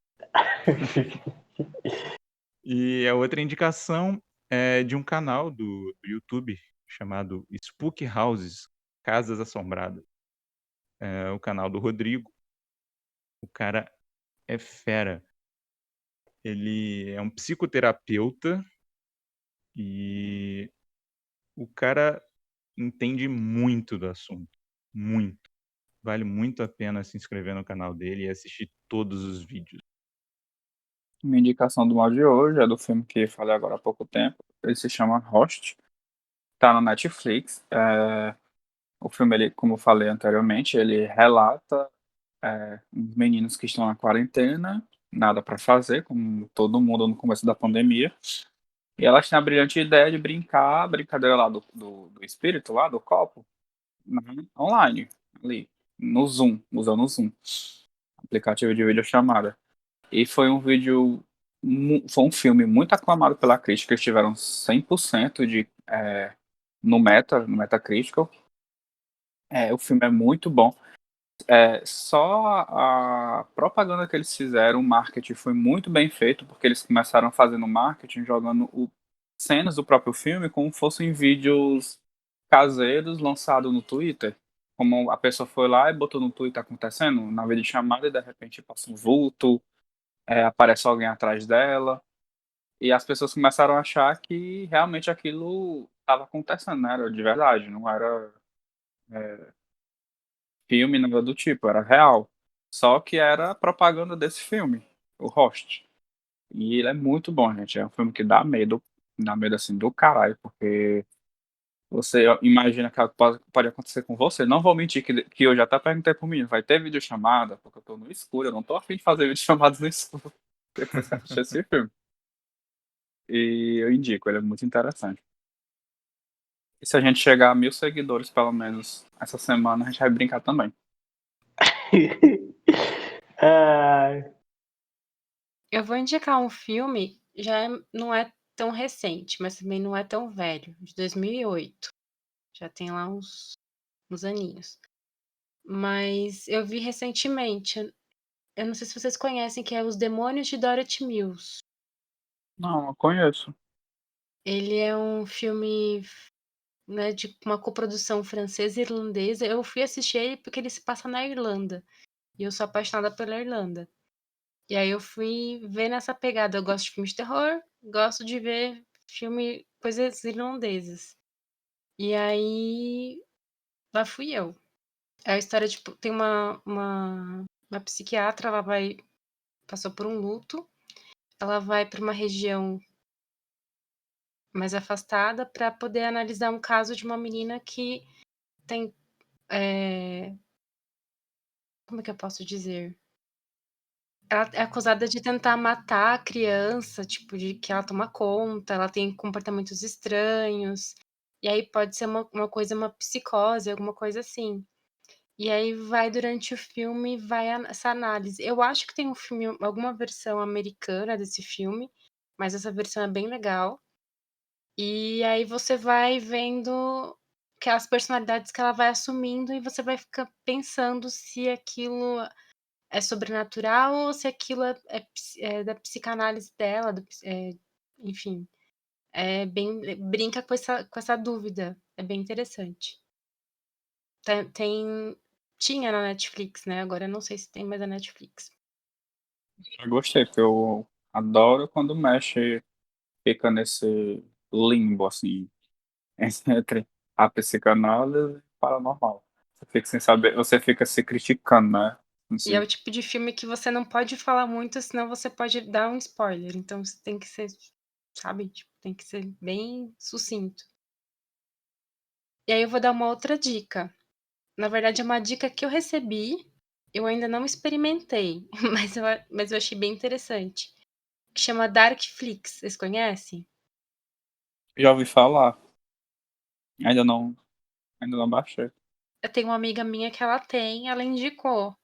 E a outra indicação é de um canal do YouTube chamado Spook Houses, Casas Assombradas. É o canal do Rodrigo. O cara é fera. Ele é um psicoterapeuta e o cara entende muito do assunto. Muito. Vale muito a pena se inscrever no canal dele e assistir todos os vídeos. Minha indicação do mal de hoje é do filme que falei agora há pouco tempo. Ele se chama Host. Tá na Netflix. O filme, ele, como eu falei anteriormente, ele relata uns meninos que estão na quarentena, nada para fazer, como todo mundo no começo da pandemia. E elas têm a brilhante ideia de brincar, a brincadeira lá do espírito, lá do copo, online, ali, no Zoom, usando o Zoom, aplicativo de videochamada. E foi um vídeo, foi um filme muito aclamado pela crítica, eles tiveram 100% no Metacritic. O filme é muito bom. Só a propaganda que eles fizeram, o marketing foi muito bem feito, porque eles começaram fazendo marketing, jogando cenas do próprio filme como fossem vídeos caseiros lançados no Twitter. como a pessoa foi lá e botou no Twitter acontecendo, na videochamada, e de repente passa um vulto, aparece alguém atrás dela, e as pessoas começaram a achar que realmente aquilo estava acontecendo, né? Era de verdade, não era filme, nada do tipo, era real. Só que era propaganda desse filme, o Host. E ele é muito bom, gente. É um filme que dá medo assim do caralho, porque você imagina que pode acontecer com você. Não vou mentir que eu já até perguntei pro menino, vai ter videochamada? Porque eu tô no escuro, eu não tô afim de fazer videochamadas no escuro. Depois que assistir esse filme. E eu indico, ele é muito interessante. E se a gente chegar a 1.000 seguidores, pelo menos, essa semana, a gente vai brincar também. Ah, Eu vou indicar um filme, não é tão recente, mas também não é tão velho, de 2008. Já tem lá uns aninhos. Mas eu vi recentemente, eu não sei se vocês conhecem, que é Os Demônios de Dorothy Mills. Não, eu conheço. Ele é um filme, né, de uma coprodução francesa e irlandesa. Eu fui assistir ele porque ele se passa na Irlanda. E eu sou apaixonada pela Irlanda. E aí eu fui ver nessa pegada. Eu gosto de filmes de terror, gosto de ver coisas irlandesas. E aí, lá fui eu. É a história, tipo, tem uma psiquiatra, passou por um luto, ela vai para uma região mais afastada para poder analisar um caso de uma menina que tem, como é que eu posso dizer? Ela é acusada de tentar matar a criança, tipo, de que ela toma conta, ela tem comportamentos estranhos, e aí pode ser uma coisa, uma psicose, alguma coisa assim. E aí vai durante o filme, essa análise. Eu acho que tem um filme, alguma versão americana desse filme, mas essa versão é bem legal. E aí você vai vendo que as personalidades que ela vai assumindo e você vai ficar pensando se aquilo é sobrenatural ou se aquilo é da psicanálise dela, enfim. Brinca com essa dúvida. É bem interessante. Tinha na Netflix, né? Agora eu não sei se tem mais na Netflix. Eu gostei, porque eu adoro quando mexe, fica nesse limbo, assim, entre a psicanálise e o paranormal. Você fica sem saber, você fica se criticando, né? E é Assim, o tipo de filme que você não pode falar muito, senão você pode dar um spoiler. Então você tem que ser, sabe? Tipo, tem que ser bem sucinto. E aí eu vou dar uma outra dica. Na verdade, é uma dica que eu recebi, eu ainda não experimentei, mas eu achei bem interessante. Que chama Darkflix. Vocês conhecem? já ouvi falar, ainda não, ainda não baixei. Eu tenho uma amiga minha que ela indicou.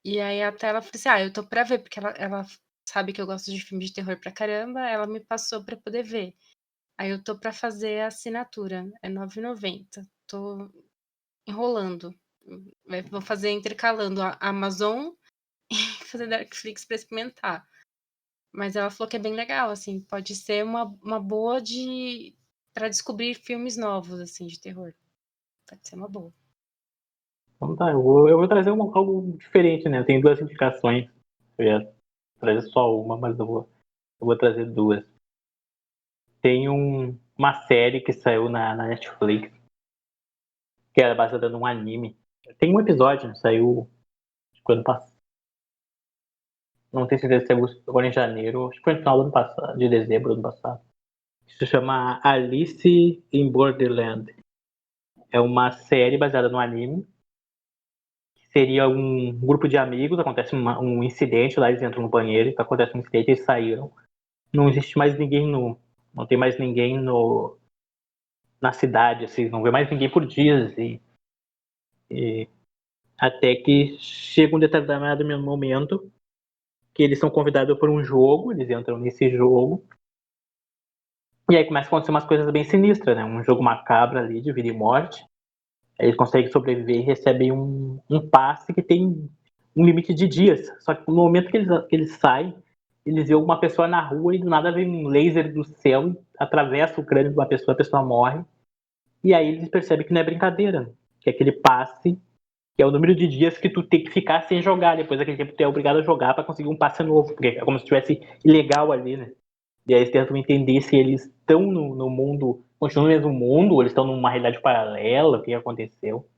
E aí até ela falou assim: eu tô pra ver, porque ela sabe que eu gosto de filme de terror pra caramba, ela me passou pra poder ver. Aí eu tô pra fazer a assinatura, é R$ 9,90. Tô enrolando. Vou fazer intercalando a Amazon e fazer Netflix pra experimentar. Mas ela falou que é bem legal, assim, pode ser uma boa pra descobrir filmes novos, assim, de terror. Pode ser uma boa. então tá, eu vou trazer algo diferente, né? Eu tenho duas indicações. Eu ia trazer só uma, mas eu vou trazer duas. Tem uma série que saiu na Netflix, que era baseada num anime. Tem um episódio, saiu acho que ano passado. Não tenho certeza se saiu agora em janeiro, acho que foi no final do ano passado, de dezembro do ano passado. Se chama Alice in Borderland. É uma série baseada no anime. Seria um grupo de amigos, acontece um incidente lá, eles entram no banheiro, acontece um incidente, eles saíram. Não existe mais ninguém não tem mais ninguém na cidade, assim, não vê mais ninguém por dias. E até que chega um determinado momento que eles são convidados por um jogo, eles entram nesse jogo, e aí começa a acontecer umas coisas bem sinistras, né? Um jogo macabro ali, de vida e morte. Aí eles conseguem sobreviver e recebem um passe que tem um limite de dias. Só que no momento que eles saem, eles veem uma pessoa na rua e do nada vem um laser do céu e atravessa o crânio de uma pessoa, a pessoa morre. E aí eles percebem que não é brincadeira. que é aquele passe, que é o número de dias que tu tem que ficar sem jogar. Depois daquele tempo tu é obrigado a jogar pra conseguir um passe novo, porque é como se estivesse ilegal ali, né? E aí eles tentam entender se eles estão no mundo, continuam no mesmo mundo, ou eles estão numa realidade paralela, o que aconteceu.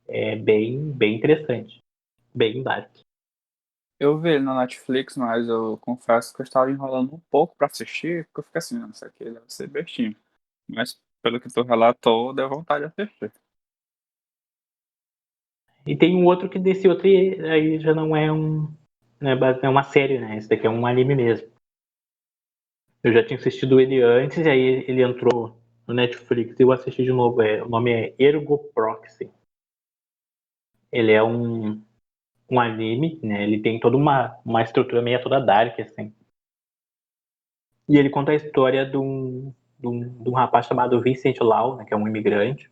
É bem interessante. Bem dark. Eu vi ele na Netflix, mas eu confesso que eu estava enrolando um pouco pra assistir, porque eu fiquei assim, não, isso aqui deve ser bestinho. Mas pelo que tu relatou, deu vontade de assistir. E tem um outro que desse outro aí já não é é uma série, né? Esse daqui é um anime mesmo. Eu já tinha assistido ele antes, e aí ele entrou no Netflix e eu assisti de novo. O nome é Ergo Proxy. Ele é um anime, né? Ele tem toda uma estrutura meio toda dark, assim. E ele conta a história de um rapaz chamado Vincent Lau, né? Que é um imigrante.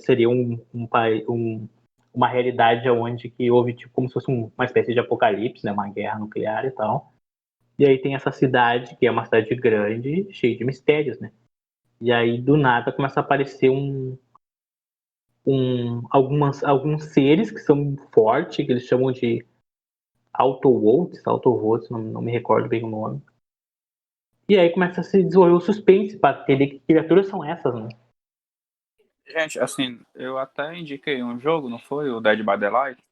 Seria uma realidade onde que houve tipo, como se fosse uma espécie de apocalipse, né? Uma guerra nuclear e tal. E aí tem essa cidade, que é uma cidade grande, cheia de mistérios, né? E aí, do nada, começa a aparecer alguns seres que são fortes, que eles chamam de Autovotes, não me recordo bem o nome. E aí começa a se desenvolver o suspense para entender que criaturas são essas, né? Gente, assim, eu até indiquei um jogo, não foi? O Dead by Daylight.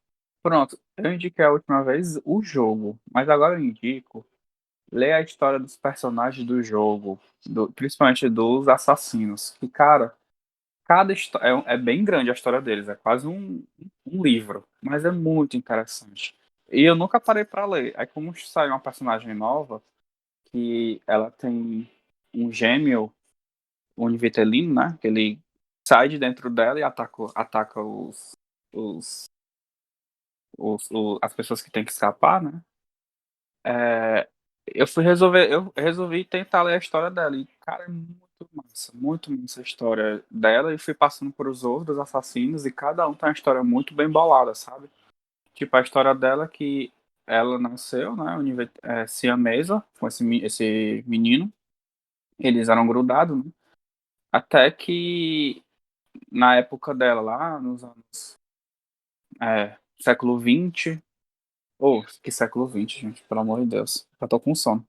Pronto, eu indiquei a última vez o jogo, mas agora eu indico ler a história dos personagens do jogo, principalmente dos assassinos. Que, cara, cada história é bem grande a história deles, é quase um livro, mas é muito interessante. E eu nunca parei pra ler. Aí como sai uma personagem nova, que ela tem um gêmeo univitelino, né? Que ele sai de dentro dela e ataca as pessoas que têm que escapar, né? É, eu resolvi tentar ler a história dela. E, cara, é muito massa a história dela. E fui passando por os outros assassinos, e cada um tem uma história muito bem bolada, sabe? Tipo, a história dela que ela nasceu, né? Siamesa, com esse menino. Eles eram grudados, né? Até que na época dela, lá nos anos século XX, ou que século XX, gente, pelo amor de Deus, eu tô com sono.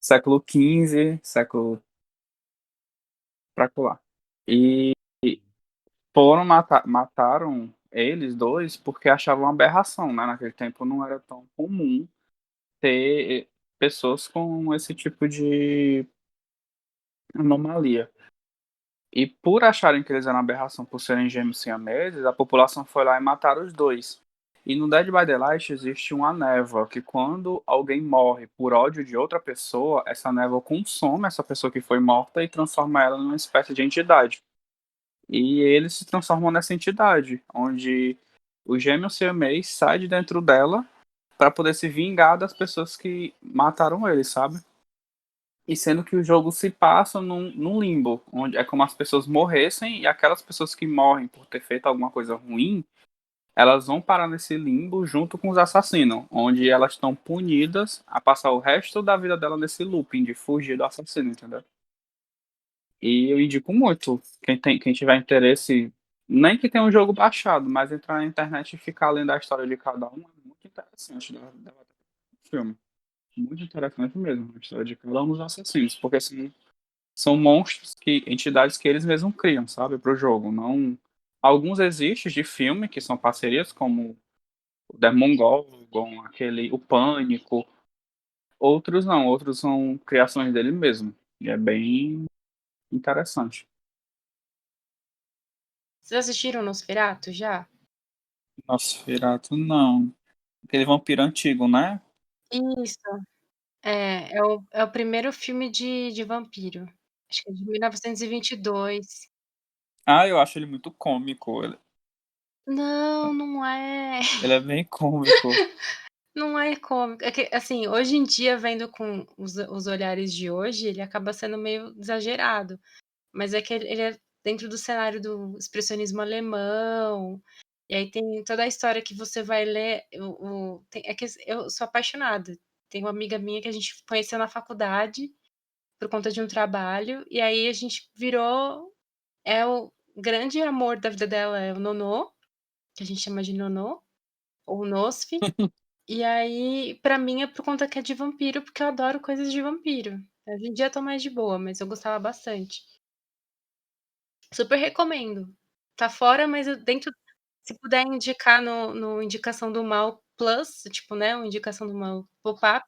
Século XV, século pra lá. E mataram eles dois porque achavam uma aberração, né? Naquele tempo não era tão comum ter pessoas com esse tipo de anomalia. E por acharem que eles eram aberração por serem gêmeos siameses, a população foi lá e mataram os dois. E no Dead by Daylight existe uma névoa que quando alguém morre por ódio de outra pessoa, essa névoa consome essa pessoa que foi morta e transforma ela numa espécie de entidade. E eles se transformam nessa entidade, onde o gêmeo siamês sai de dentro dela para poder se vingar das pessoas que mataram ele, sabe? E sendo que o jogo se passa num limbo, onde é como as pessoas morressem e aquelas pessoas que morrem por ter feito alguma coisa ruim, elas vão parar nesse limbo junto com os assassinos, onde elas estão punidas a passar o resto da vida dela nesse looping de fugir do assassino, entendeu? E eu indico muito, quem tiver interesse, nem que tenha um jogo baixado, mas entrar na internet e ficar lendo a história de cada um é muito interessante da filme. Muito interessante mesmo, a história de cada um dos assassinos, porque assim, são monstros entidades que eles mesmos criam, sabe, pro jogo. Não, alguns existem de filme que são parcerias, como o Demogorgon, o Pânico. Outros não, outros são criações dele mesmo. E é bem interessante. Vocês assistiram Nosferatu já? Nosferatu, não. Aquele vampiro antigo, né? Isso. É o primeiro filme de vampiro. Acho que é de 1922. Ah, eu acho ele muito cômico. Não, não é. Ele é bem cômico. Não é cômico. É que, assim, hoje em dia, vendo com os olhares de hoje, ele acaba sendo meio exagerado. Mas é que ele é dentro do cenário do expressionismo alemão. E aí tem toda a história que você vai ler. É que eu sou apaixonada. Tem uma amiga minha que a gente conheceu na faculdade por conta de um trabalho. E aí a gente virou. grande amor da vida dela é o Nonô, que a gente chama de Nonô, ou Nosfi. E aí, pra mim, é por conta que é de vampiro, porque eu adoro coisas de vampiro. Hoje em dia eu tô mais de boa, mas eu gostava bastante. Super recomendo. Tá fora, mas dentro. Se puder indicar no Indicação do Mal Plus, tipo, né? O Indicação do Mal Pop-up,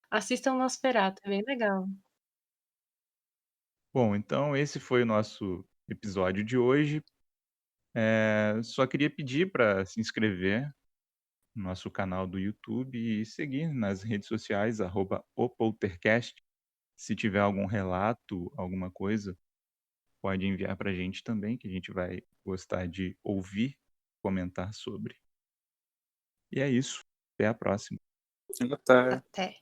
assistam Nosferatu, é bem legal. Bom, então esse foi o nosso episódio de hoje. Só queria pedir para se inscrever no nosso canal do YouTube e seguir nas redes sociais, @opoltercast. Se tiver algum relato, alguma coisa, pode enviar para a gente também, que a gente vai gostar de ouvir, comentar sobre. E é isso. Até a próxima. Até. Até.